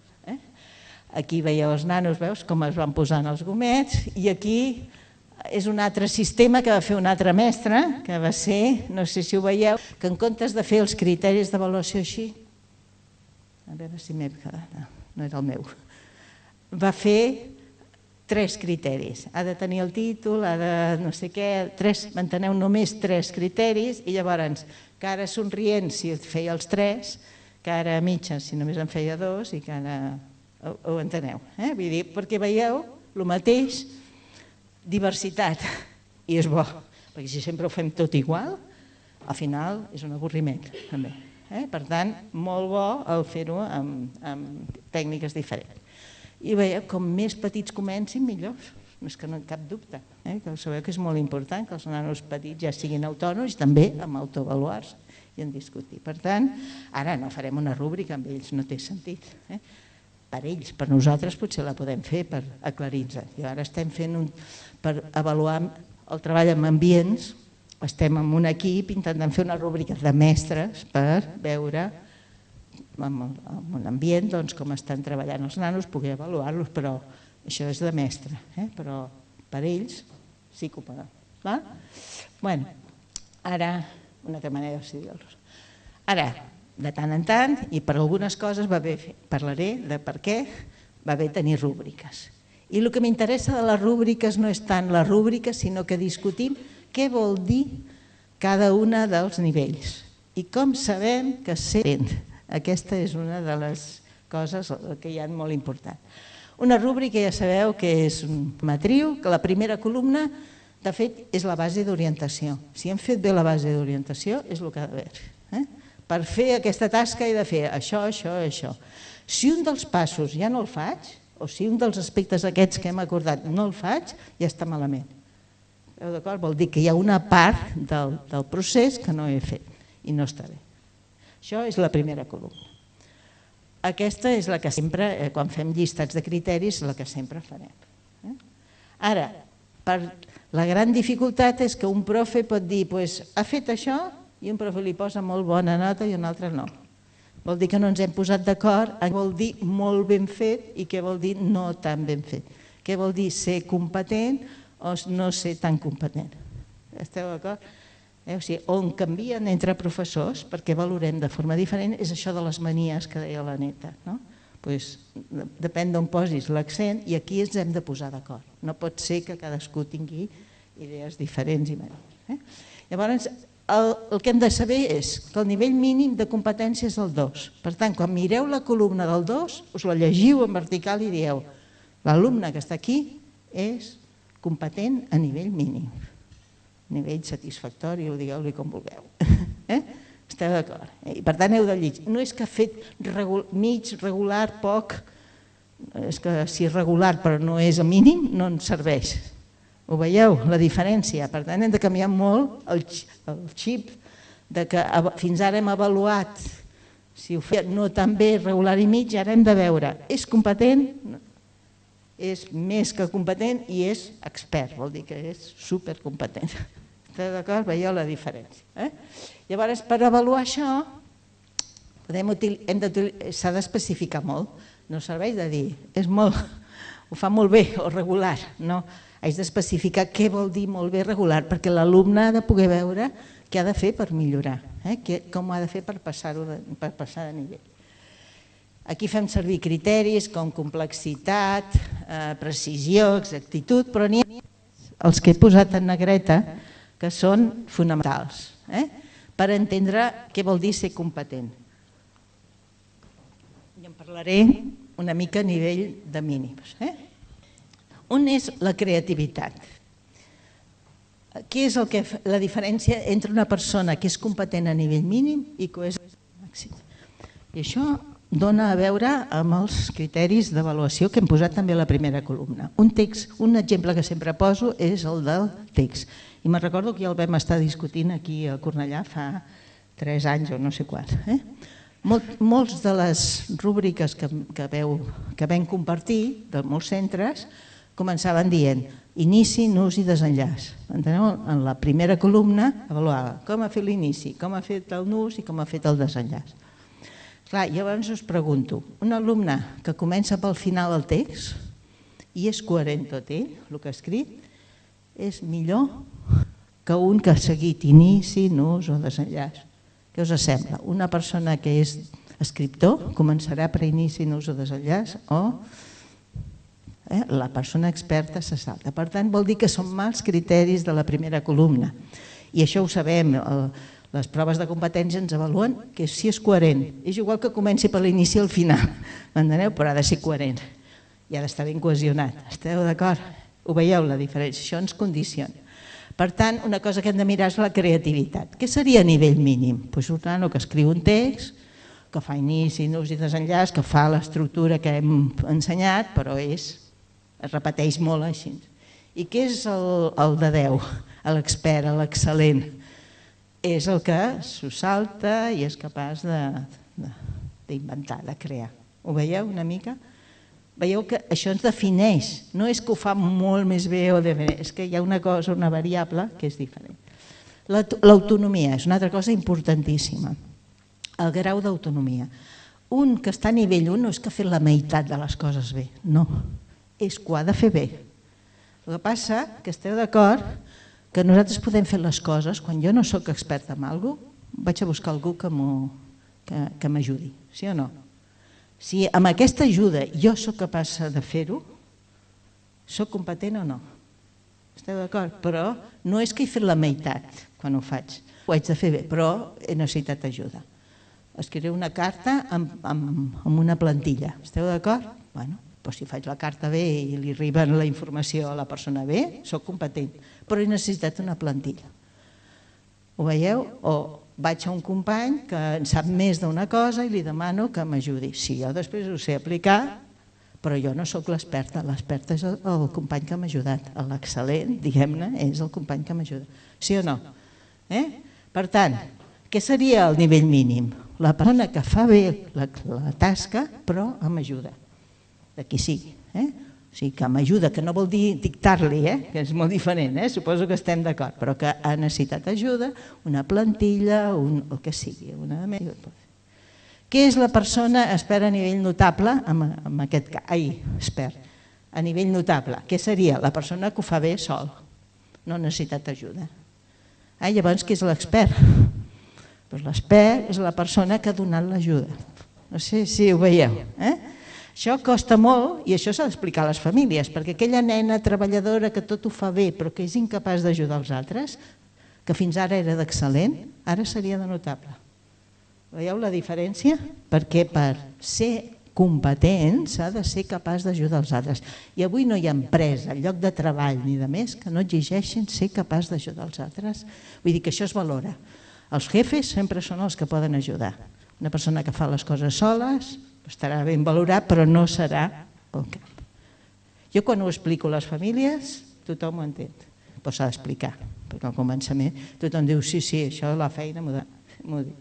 Aquí veieu els nanos, veus com es van posant els gomets, i aquí és un altre sistema que va fer un altre mestre, que va ser, no sé si ho veieu, que en comptes de fer els criteris d'avaluació així, a veure si m'he quedat, no era el meu, va fer 3 criteris. Ha de tenir el títol, ha de no sé què, manteneu només 3 criteris i llavors cara somrient si feia els 3, cara mitja si només en feia 2 i cara... Ho enteneu? Vull dir, perquè veieu el mateix, diversitat, i és bo, perquè si sempre ho fem tot igual, al final és un avorriment també. Per tant, molt bo el fer-ho amb tècniques diferents. I veieu, com més petits comencin, millor, no és que no hi cap dubte. Que sabeu que és molt important que els nanos petits ja siguin autònoms i també amb autoavaluar-se i en discutir. Per tant, ara no farem una rúbrica amb ells, no té sentit. Per ells, per nosaltres potser la podem fer per aclarir-nos. I ara estem fent per avaluar el treball amb ambients, estem en un equip intentant fer una rúbrica de mestres per veure en un ambient com estan treballant els nanos, poder avaluar-los, però això és de mestre, però per ells sí que ho poden. Bé, ara, una altra manera de dir-los. Ara, de tant en tant, i per algunes coses parlaré de per què va bé tenir rúbriques. I el que m'interessa de les rúbriques no és tant les rúbriques, sinó que discutim què vol dir cada una dels nivells i com sabem que s'entén. Aquesta és una de les coses que hi ha molt important. Una rúbrica ja sabeu que és un matriu, que la primera columna, de fet, és la base d'orientació. Si hem fet bé la base d'orientació, és el que ha d'haver. Per fer aquesta tasca he de fer això, això, això. Si un dels passos ja no el faig, o si un dels aspectes aquests que hem acordat no el faig, ja està malament. Vol dir que hi ha una part del procés que no he fet i no està bé. Això és la primera columna. Aquesta és la que sempre, quan fem llistats de criteris, la que sempre farem. Ara, la gran dificultat és que un profe pot dir ha fet això i un profe li posa molt bona nota i un altre no. Vol dir que no ens hem posat d'acord en què vol dir molt ben fet i què vol dir no tan ben fet. Què vol dir ser competent o no ser tan competent. Esteu d'acord? O sigui, on canvien entre professors, perquè valorem de forma diferent, és això de les manies que deia la Neta. Depèn d'on posis l'accent i aquí ens hem de posar d'acord. No pot ser que cadascú tingui idees diferents i manies. Llavors, el que hem de saber és que el nivell mínim de competència és el 2. Per tant, quan mireu la columna del 2, us la llegiu en vertical i dieu l'alumne que està aquí és competent a nivell mínim. Nivell satisfactori, o digueu-li com vulgueu. Esteu d'acord? I per tant heu de llegir. No és que ha fet mig, regular, poc, és que si és regular però no és a mínim, no ens serveix. Ho veieu, la diferència? Per tant hem de canviar molt el xip de que fins ara hem avaluat si ho feia no tan bé, regular i mig, ara hem de veure, és competent, és més que competent i és expert, vol dir que és supercompetent. Esteu d'acord? Veieu la diferència. Llavors, per avaluar això, s'ha d'especificar molt. No serveix de dir, ho fa molt bé o regular. No, haig d'especificar què vol dir molt bé regular, perquè l'alumne ha de poder veure què ha de fer per millorar, com ho ha de fer per passar de nivell. Aquí fem servir criteris com complexitat, precisió, exactitud, però n'hi ha els que he posat en negreta que són fonamentals per entendre què vol dir ser competent. I en parlaré una mica a nivell de mínims. On és la creativitat? Què és la diferència entre una persona que és competent a nivell mínim i que és màxim? I això dona a veure amb els criteris d'avaluació que hem posat també a la primera columna. Un exemple que sempre poso és el del text. I me'n recordo que ja el vam estar discutint aquí a Cornellà fa 3 anys o no sé quants. Molts de les rúbriques que vam compartir de molts centres començaven dient inici, nus i desenllaç. Enteneu? En la primera columna avaluava com ha fet l'inici, com ha fet el nus i com ha fet el desenllaç. Clar, llavors us pregunto, un alumne que comença pel final del text i és coherent tot ell, el que ha escrit, és millor que un que ha seguit inici, nus o desenllaç. Què us sembla? Una persona que és escriptor començarà per inici, nus o desenllaç o la persona experta se salta. Per tant, vol dir que són mals criteris de la primera columna. I això ho sabem, les proves de competència ens avaluen que si és coherent. És igual que comenci per l'inici i el final, m'enteneu? Però ha de ser coherent i ha d'estar ben cohesionat. Esteu d'acord? Ho veieu, la diferència? Això ens condiciona. Per tant, una cosa que hem de mirar és la creativitat. Què seria a nivell mínim? Doncs un nano que escriu un text, que fa inici, nus i desenllaç, que fa l'estructura que hem ensenyat, però es repeteix molt així. I què és el de 10, l'expert, l'excel·lent? És el que s'ho salta i és capaç d'inventar, de crear. Ho veieu una mica? Veieu que això ens defineix, no és que ho fa molt més bé o de bé, és que hi ha una cosa, una variable que és diferent. L'autonomia és una altra cosa importantíssima, el grau d'autonomia. Un que està a nivell 1 no és que ha fet la meitat de les coses bé, no, és que ho ha de fer bé. El que passa que esteu d'acord que nosaltres podem fer les coses, quan jo no sóc expert en alguna cosa, vaig a buscar algú que m'ajudi, sí o no? Si amb aquesta ajuda jo sóc capaç de fer-ho, sóc competent o no? Esteu d'acord? Però no és que he fet la meitat quan ho faig, ho haig de fer bé, però he necessitat ajuda. Escriuré una carta amb una plantilla, esteu d'acord? Bé, doncs si faig la carta bé i li arriba la informació a la persona bé, sóc competent, però he necessitat una plantilla. Ho veieu? O vaig a un company que en sap més d'una cosa i li demano que m'ajudi. Sí, jo després ho sé aplicar, però jo no sóc l'experta. L'experta és el company que m'ha ajudat. L'excel·lent, diguem-ne, és el company que m'ajuda. Sí o no? Per tant, què seria el nivell mínim? La persona que fa bé la tasca, però amb ajuda, de qui sigui. O sigui, que m'ajuda, que no vol dir dictar-li, que és molt diferent, suposo que estem d'acord, però que ha necessitat ajuda, una plantilla, el que sigui. Què és la persona expert a nivell notable? En aquest cas, expert, a nivell notable. Què seria? La persona que ho fa bé sol, no ha necessitat ajuda. Llavors, què és l'expert? L'expert és la persona que ha donat l'ajuda. No sé si ho veieu. Això costa molt i això s'ha d'explicar a les famílies, perquè aquella nena treballadora que tot ho fa bé però que és incapaç d'ajudar els altres, que fins ara era d'excel·lent, ara seria de notable. Veieu la diferència? Perquè per ser competent s'ha de ser capaç d'ajudar els altres. I avui no hi ha empresa, lloc de treball ni de més que no exigeixin ser capaç d'ajudar els altres. Vull dir que això es valora. Els jefes sempre són els que poden ajudar. Una persona que fa les coses soles estarà ben valorat, però no serà el cap. Jo quan ho explico a les famílies, tothom ho entén, però s'ha d'explicar, perquè al començament tothom diu sí, això la feina m'ho diu.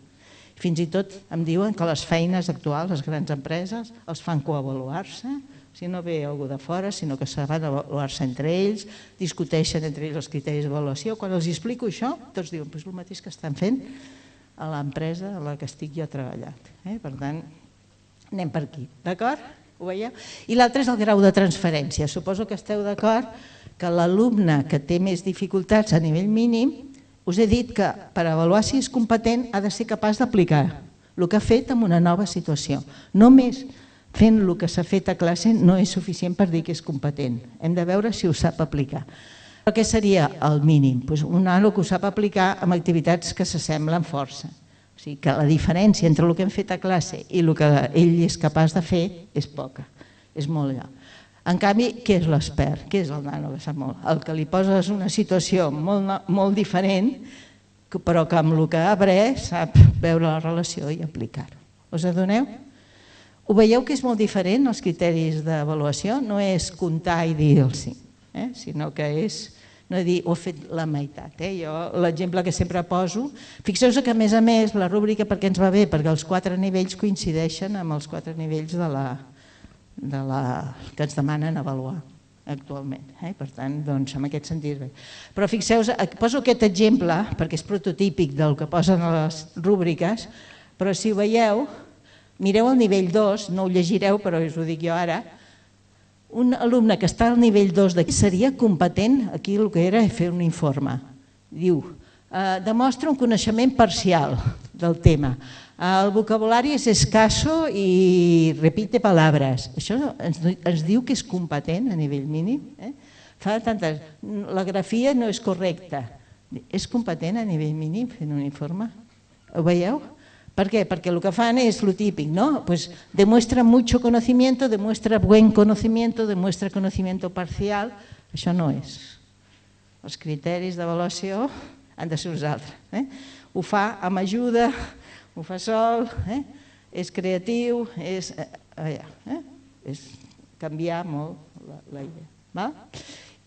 Fins i tot em diuen que les feines actuals, les grans empreses, els fan coavaluar-se, si no ve algú de fora, sinó que se van avaluar-se entre ells, discuteixen entre ells els criteris d'avaluació. Quan els explico això, tots diuen el mateix que estan fent a l'empresa a la que estic jo treballant. Per tant, anem per aquí, d'acord? Ho veieu? I l'altre és el grau de transferència. Suposo que esteu d'acord que l'alumne que té més dificultats a nivell mínim, us he dit que per avaluar si és competent ha de ser capaç d'aplicar el que ha fet en una nova situació. Només fent el que s'ha fet a classe no és suficient per dir que és competent. Hem de veure si ho sap aplicar. Però què seria el mínim? Un nano que ho sap aplicar amb activitats que s'assemblen força. O sigui que la diferència entre el que hem fet a classe i el que ell és capaç de fer és poca, és molt allà. En canvi, què és l'expert? Què és el nano que sap molt? El que li poses una situació molt diferent, però que amb el que ha après sap veure la relació i aplicar-ho. Us adoneu? Ho veieu que és molt diferent els criteris d'avaluació? No és comptar i dir el sí, sinó que és... no dir, ho he fet la meitat. Jo l'exemple que sempre poso, fixeu-vos que a més la rúbrica per què ens va bé? Perquè els 4 nivells coincideixen amb els 4 nivells que ens demanen avaluar actualment. Per tant, en aquest sentit bé. Però fixeu-vos, poso aquest exemple perquè és prototípic del que posen a les rúbriques, però si ho veieu, mireu el nivell 2, no ho llegireu però us ho dic jo ara, un alumne que està al nivell 2 d'aquí seria competent, aquí el que era fer un informe. Diu, demostra un coneixement parcial del tema. El vocabulari és escaso i repite palabras. Això ens diu que és competent a nivell mínim. La grafia no és correcta. És competent a nivell mínim fent un informe? Ho veieu? ¿Por qué? Porque lo que fan es lo típico, ¿no? Pues demuestra mucho conocimiento, demuestra buen conocimiento, demuestra conocimiento parcial. Això no és. Els criteris d'avaluació han de ser uns altres. Ho fa amb ajuda, ho fa sol, és creatiu, és canviar molt la idea.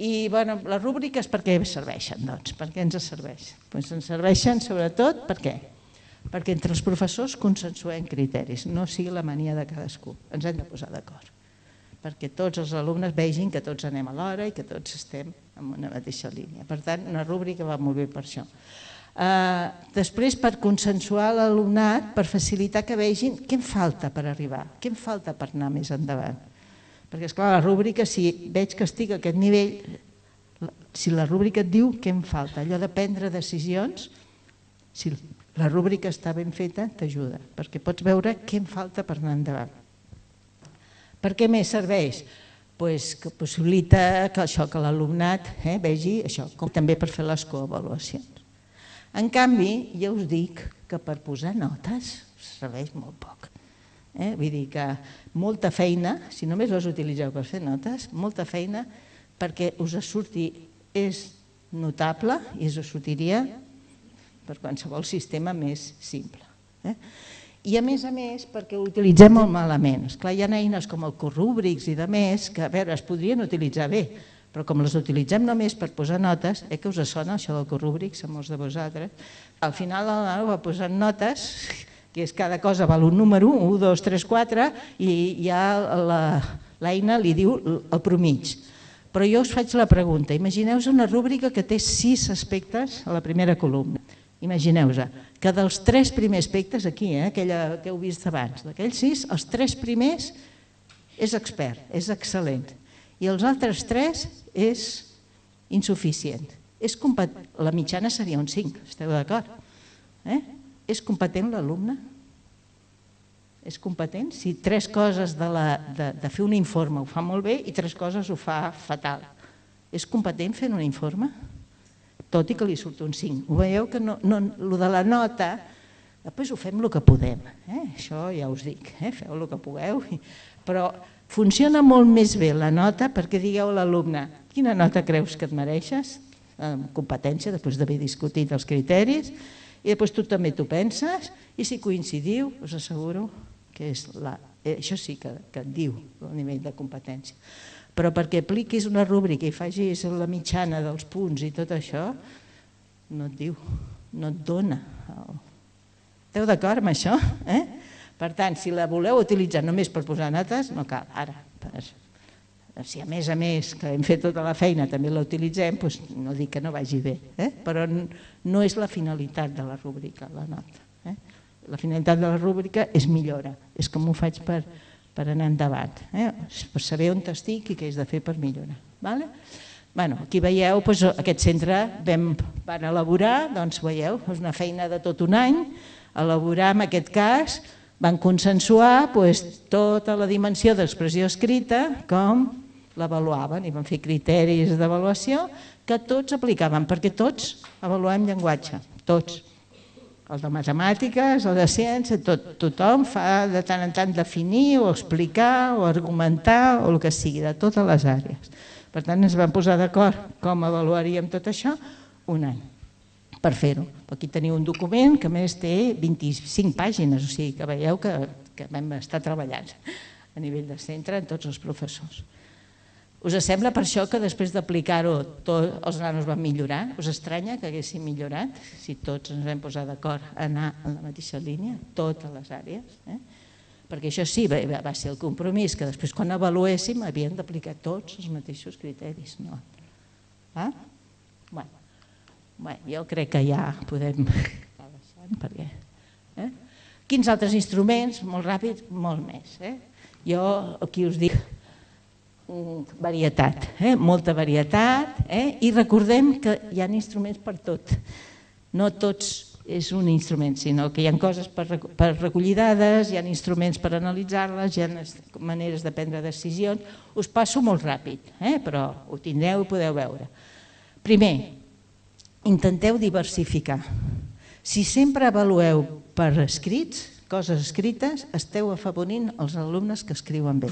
I les rúbriques per què serveixen? Doncs per què ens serveixen? Ens serveixen sobretot per què? Perquè entre els professors consensuem criteris, no sigui la mania de cadascú, ens hem de posar d'acord, perquè tots els alumnes vegin que tots anem a l'hora i que tots estem en una mateixa línia. Per tant, una rúbrica va molt bé per això. Després, per consensuar l'alumnat, per facilitar que vegin què em falta per arribar, què em falta per anar més endavant. Perquè, esclar, la rúbrica, si veig que estic a aquest nivell, si la rúbrica et diu què em falta, allò de prendre decisions, si la rúbrica està ben feta, t'ajuda, perquè pots veure què em falta per anar endavant. Per què més serveix? Que possibilita que l'alumnat vegi això, com també per fer les coavaluacions. En canvi, ja us dic que per posar notes serveix molt poc. Vull dir que molta feina, si només les utilitzeu per fer notes, molta feina perquè us surti és notable i us sortiria per qualsevol sistema més simple. I a més, perquè ho utilitzem molt malament. Esclar, hi ha eines com el Corrúbrics i demés que, a veure, es podrien utilitzar bé, però com les utilitzem només per posar notes, que us sona això del Corrúbrics a molts de vosaltres, al final va posant notes, que és cada cosa val un número, 1, 2, 3, 4, i ja l'eina li diu el promig. Però jo us faig la pregunta, imagineu-vos una rúbrica que té 6 aspectes a la primera columna. Imagineu-vos que dels 3 primers aspectes, aquí, aquella que heu vist abans, d'aquells 6, els 3 primers és expert, és excel·lent, i els altres 3 és insuficient. La mitjana seria un 5, esteu d'acord? És competent l'alumne? És competent? Si 3 coses de fer un informe ho fa molt bé i 3 coses ho fa fatal, és competent fent un informe? Tot i que li surt un 5. Ho veieu que el de la nota, després ho fem el que podem. Això ja us dic, feu el que pugueu. Però funciona molt més bé la nota perquè digueu a l'alumne quina nota creus que et mereixes, amb competència, després d'haver discutit els criteris, i després tu també t'ho penses, i si coincidiu, us asseguro que això sí que et diu el nivell de competència. Però perquè apliquis una rúbrica i facis la mitjana dels punts i tot això, no et diu, no et dona. Esteu d'acord amb això? Per tant, si la voleu utilitzar només per posar notes, no cal. Ara, si a més que hem fet tota la feina també la utilitzem, no dic que no vagi bé, però no és la finalitat de la rúbrica, la nota. La finalitat de la rúbrica és millora, és com ho faig per anar endavant, per saber on estic i què és de fer per millorar. Aquí veieu, aquest centre van elaborar, doncs veieu, és una feina de tot un any, elaborar en aquest cas, van consensuar tota la dimensió d'expressió escrita, com l'avaluaven, i van fer criteris d'avaluació que tots aplicaven, perquè tots avaluem llenguatge, tots. El de matemàtiques, el de ciència, tothom fa de tant en tant definir o explicar o argumentar o el que sigui, de totes les àrees. Per tant, ens vam posar d'acord com avaluaríem tot això un any per fer-ho. Aquí teniu un document que a més té 25 pàgines, o sigui que veieu que vam estar treballant a nivell de centre en tots els professors. Us sembla per això que després d'aplicar-ho els nanos van millorar? Us estranya que haguessin millorat si tots ens vam posar d'acord a anar en la mateixa línia, totes les àrees? Perquè això sí, va ser el compromís, que després quan avaluéssim havíem d'aplicar tots els mateixos criteris. Jo crec que ja podem anar deixant. Quins altres instruments? Molt ràpid, molt més. Jo aquí us dic varietat, molta varietat, i recordem que hi ha instruments per tot. No tots és un instrument, sinó que hi ha coses per recollir dades, hi ha instruments per analitzar-les, hi ha maneres de prendre decisions. Us passo molt ràpid, però ho tindreu i podeu veure. Primer, intenteu diversificar. Si sempre avalueu per escrits, coses escrites, esteu afavorint els alumnes que escriuen bé.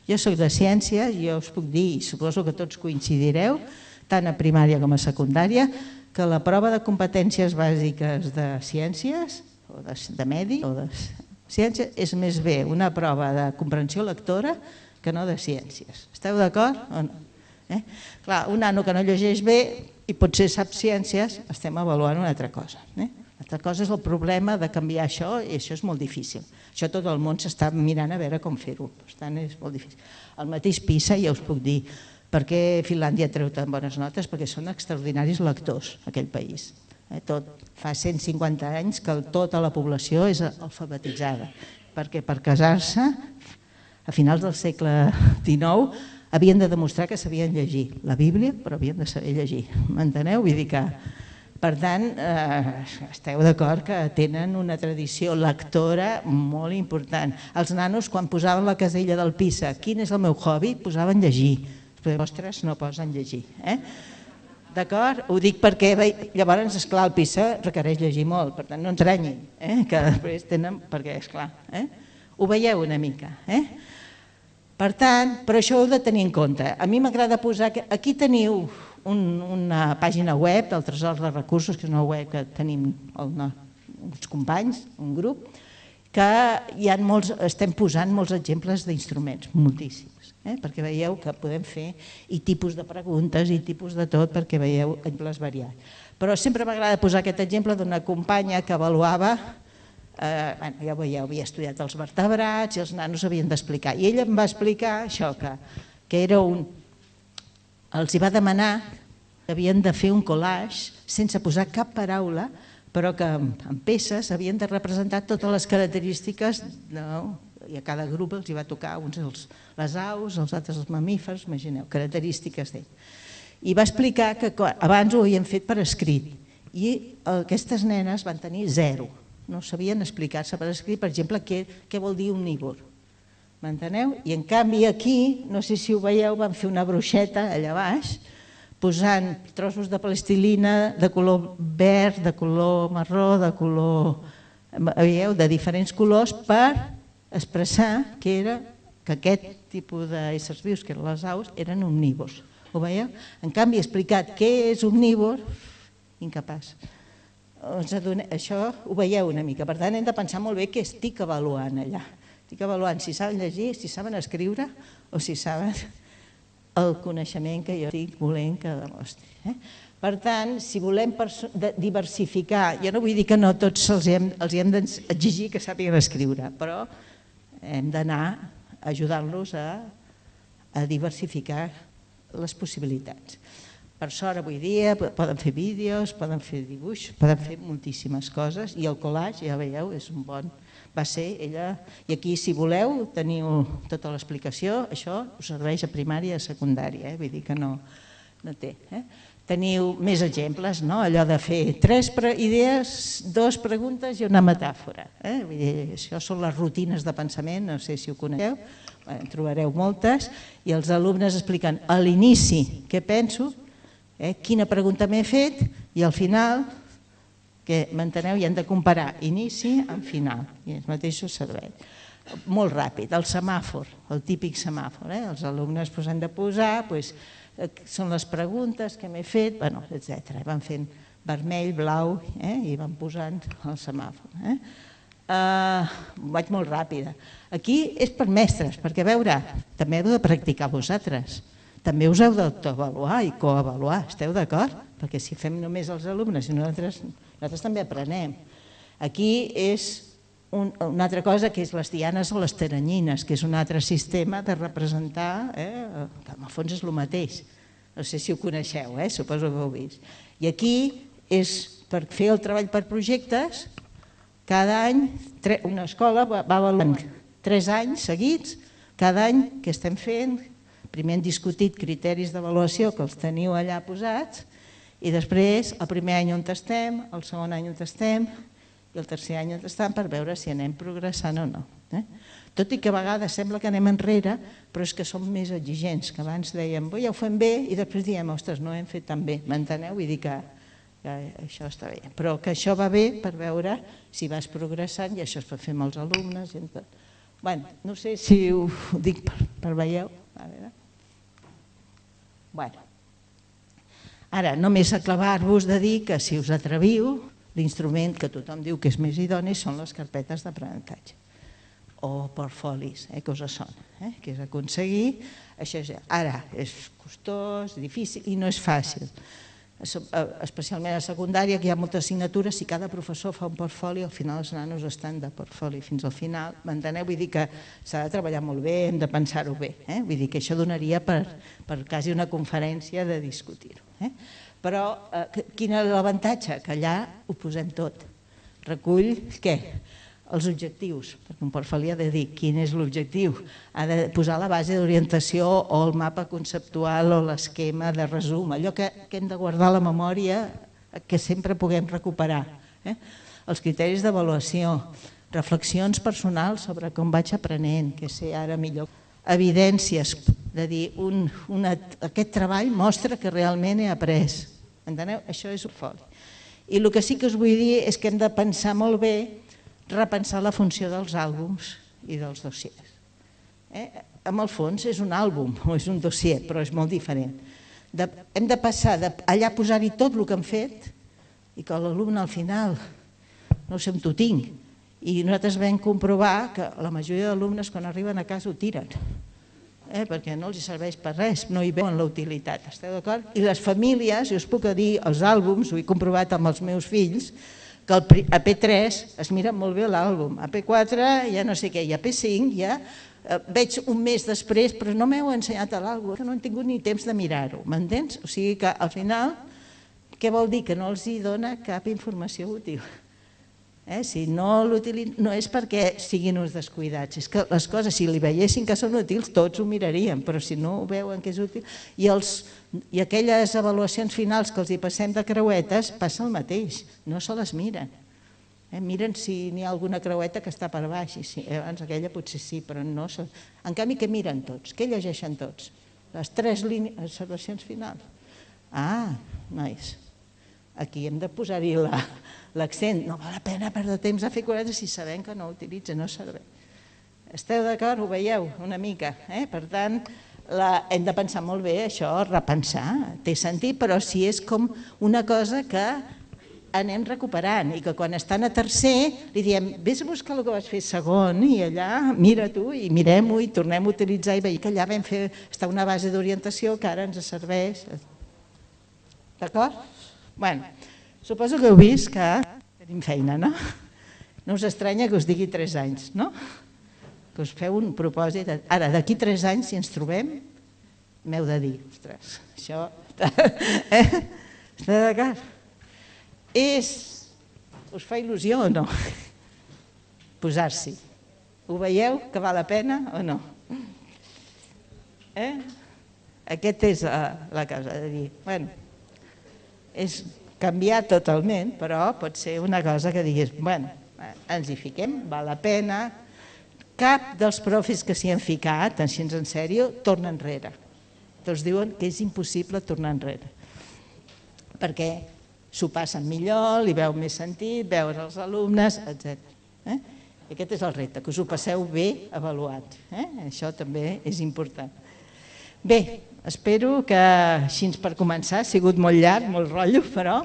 Jo soc de ciències i jo us puc dir, i suposo que tots coincidireu, tant a primària com a secundària, que la prova de competències bàsiques de ciències, o de medi, o de ciències, és més bé una prova de comprensió lectora que no de ciències. Esteu d'acord o no? Clar, un nano que no llegeix bé i potser sap ciències, estem avaluant una altra cosa. L'altra cosa és el problema de canviar això, i això és molt difícil. Això tot el món s'està mirant a veure com fer-ho, per tant és molt difícil. El mateix PISA, ja us puc dir, per què Finlàndia treu tan bones notes? Perquè són extraordinaris lectors, aquell país. Fa 150 anys que tota la població és alfabetitzada, perquè per casar-se, a finals del segle XIX, havien de demostrar que sabien llegir la Bíblia, però havien de saber llegir. M'enteneu? Vull dir que, per tant, esteu d'acord que tenen una tradició lectora molt important. Els nanos, quan posaven la casella del PISA, quin és el meu hobby? Posaven llegir. Els vostres no posen llegir. D'acord? Ho dic perquè llavors, esclar, el PISA requereix llegir molt, per tant no ens renyin, que després tenen, perquè esclar, ho veieu una mica. Per tant, però això ho heu de tenir en compte. A mi m'agrada posar, aquí teniu una pàgina web del Tresor de Recursos, que és una web que tenim uns companys, un grup, que estem posant molts exemples d'instruments, moltíssims, perquè veieu que podem fer i tipus de preguntes i tipus de tot, perquè veieu exemples variats. Però sempre m'agrada posar aquest exemple d'una companya que avaluava, ja veieu, havia estudiat els vertebrats i els nanos havien d'explicar. I ella em va explicar això, que era els hi va demanar que havien de fer un collage sense posar cap paraula, però que en peces havien de representar totes les característiques, i a cada grup els hi va tocar, uns les aus, els altres els mamífers, imagineu, característiques d'ell. I va explicar que abans ho havien fet per escrit i aquestes nenes van tenir 0, no sabien explicar-se per escrit, per exemple, què vol dir omnívor. M'enteneu? I en canvi aquí, no sé si ho veieu, van fer una bruixeta allà baix, posant trossos de plastilina de color verd, de color marró, de color, veieu, de diferents colors per expressar que aquest tipus d'éssers vius, que eren les aus, eren omnívors. Ho veieu? En canvi, he explicat què és omnívor, incapaç. Això ho veieu una mica. Per tant, hem de pensar molt bé què estic avaluant allà. Estic avaluant si saben llegir, si saben escriure o si saben el coneixement que jo estic volent que demostri. Per tant, si volem diversificar, jo no vull dir que no tots els hem d'exigir que sàpiguen escriure, però hem d'anar ajudant-los a diversificar les possibilitats. Per sort, avui dia poden fer vídeos, poden fer dibuix, poden fer moltíssimes coses i el collage, ja veieu, és un bon... Va ser ella... I aquí, si voleu, teniu tota l'explicació, això us serveix a primària i a secundària, vull dir que no té. Teniu més exemples, allò de fer 3 idees, 2 preguntes i una metàfora. Això són les rutines de pensament, no sé si ho coneixeu, en trobareu moltes, i els alumnes expliquen a l'inici què penso, quina pregunta m'he fet, i al final, que m'enteneu, i hem de comparar inici amb final, i els mateixos serveis. Molt ràpid, el semàfor, el típic semàfor, els alumnes han de posar, són les preguntes que m'he fet, etc. Van fent vermell, blau, i van posant el semàfor. Vaig molt ràpida. Aquí és per mestres, perquè a veure, també heu de practicar vosaltres. També us heu d'autoavaluar i coavaluar, esteu d'acord? Perquè si fem només els alumnes i nosaltres també aprenem. Aquí és una altra cosa que és les dianes o les teranyines, que és un altre sistema de representar, que en el fons és el mateix. No sé si ho coneixeu, suposo que ho heu vist. I aquí és per fer el treball per projectes, cada any una escola va avaluant 3 anys seguits, cada any que estem fent, Primer hem discutit criteris d'avaluació que els teniu allà posats i després el primer any on estem, el segon any on estem i el tercer any on estem per veure si anem progressant o no. Tot i que a vegades sembla que anem enrere, però és que som més exigents, que abans dèiem ja ho fem bé i després diem ostres, no ho hem fet tan bé, m'enteneu? Vull dir que això està bé, però que això va bé per veure si vas progressant i això es pot fer amb els alumnes i tot. Bé, no sé si ho dic per veieu. Ara, només aclavar-vos de dir que si us atreviu, l'instrument que tothom diu que és més idoni són les carpetes d'aprenentatge o portfolis, que us sona, que és aconseguir. Ara, és costós, difícil i no és fàcil. Especialment a secundària, que hi ha moltes assignatures, si cada professor fa un portfoli, al final els nanos estan de portfoli fins al final. M'enteneu? Vull dir que s'ha de treballar molt bé, hem de pensar-ho bé. Vull dir que això donaria per quasi una conferència de discutir-ho. Però quin és l'avantatge? Que allà ho posem tot. Recull què? Els objectius, perquè un portfoli ha de dir quin és l'objectiu, ha de posar la base d'orientació o el mapa conceptual o l'esquema de resum, allò que hem de guardar a la memòria que sempre puguem recuperar. Els criteris d'avaluació, reflexions personals sobre com vaig aprenent, que sé ara millor, evidències, de dir aquest treball mostra que realment he après, enteneu? Això és un portfoli. I el que sí que us vull dir és que hem de pensar molt bé repensar la funció dels àlbums i dels dossiers. En el fons és un àlbum o és un dossier, però és molt diferent. Hem de passar d'allà posar-hi tot el que hem fet i que l'alumne al final, no sé on ho tinc, i nosaltres vam comprovar que la majoria d'alumnes quan arriben a casa ho tiren, perquè no els serveix per res, no hi veuen la utilitat, esteu d'acord? I les famílies, jo us puc dir, els àlbums, ho he comprovat amb els meus fills, que a P3 es mira molt bé l'àlbum, a P4 ja no sé què, i a P5 ja veig un mes després, però no m'heu ensenyat l'àlbum, que no he tingut ni temps de mirar-ho, m'entens? O sigui que al final, què vol dir? Que no els dona cap informació útil. Si no l'utilitzen, no és perquè siguin uns descuidats, és que les coses, si li veiessin que són útils, tots ho miraríem, però si no ho veuen que és útil, i aquelles avaluacions finals que els hi passem de creuetes, passa el mateix, no se les miren. Miren si n'hi ha alguna creueta que està per baix, abans aquella potser sí, però no. En canvi, què miren tots? Què llegeixen tots? Les 3 observacions finals. Nois, aquí hem de posar-hi l'accent. No val la pena perdre temps a fer creuetes si sabem que no utilitzen, no serveix. Esteu d'acord? Ho veieu una mica. Per tant, hem de pensar molt bé això, repensar. Té sentit, però si és com una cosa que anem recuperant i que quan estan a tercer li diem vés a buscar el que vas fer segon i allà mira tu i mirem-ho i tornem a utilitzar i veiem que allà vam fer una base d'orientació que ara ens serveix. D'acord? Bé, suposo que heu vist que tenim feina, no? No us estranya que us digui 3 anys, no? Que us feu un propòsit. Ara, d'aquí 3 anys, si ens trobem, m'heu de dir, ostres, això... Està d'acord? Us fa il·lusió o no? Posar-s'hi. Ho veieu que val la pena o no? Aquesta és la causa de dir, bueno, és canviar totalment, però pot ser una cosa que diguis, bueno, ens hi fiquem, val la pena. Cap dels profes que s'hi han ficat, així en sèrio, torna enrere. Tots diuen que és impossible tornar enrere. Perquè s'ho passen millor, li veu més sentit, veus els alumnes, etc. I aquest és el repte, que us ho passeu bé avaluat. Això també és important. Bé, espero que, així per començar, ha sigut molt llarg, molt rotllo, però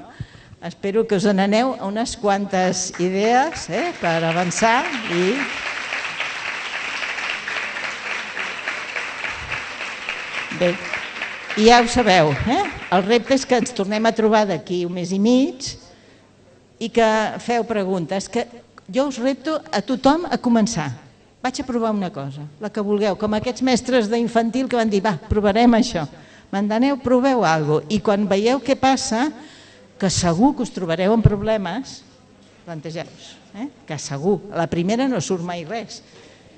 espero que us n'aneu a unes quantes idees per avançar i... Bé, i ja ho sabeu, el repte és que ens tornem a trobar d'aquí un mes i mig i que feu preguntes. Jo us repto a tothom a començar. Vaig a provar una cosa, la que vulgueu, com aquests mestres d'infantil que van dir, va, provarem això. M'enteneu? Proveu alguna cosa. I quan veieu què passa, que segur que us trobareu amb problemes, plantegeu-vos, que segur. A la primera no surt mai res.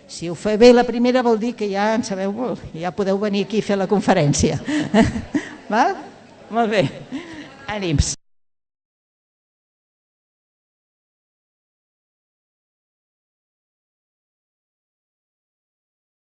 Si ho feu bé la primera vol dir que ja en sabeu molt, ja podeu venir aquí a fer la conferència. Val? Molt bé. Ànims.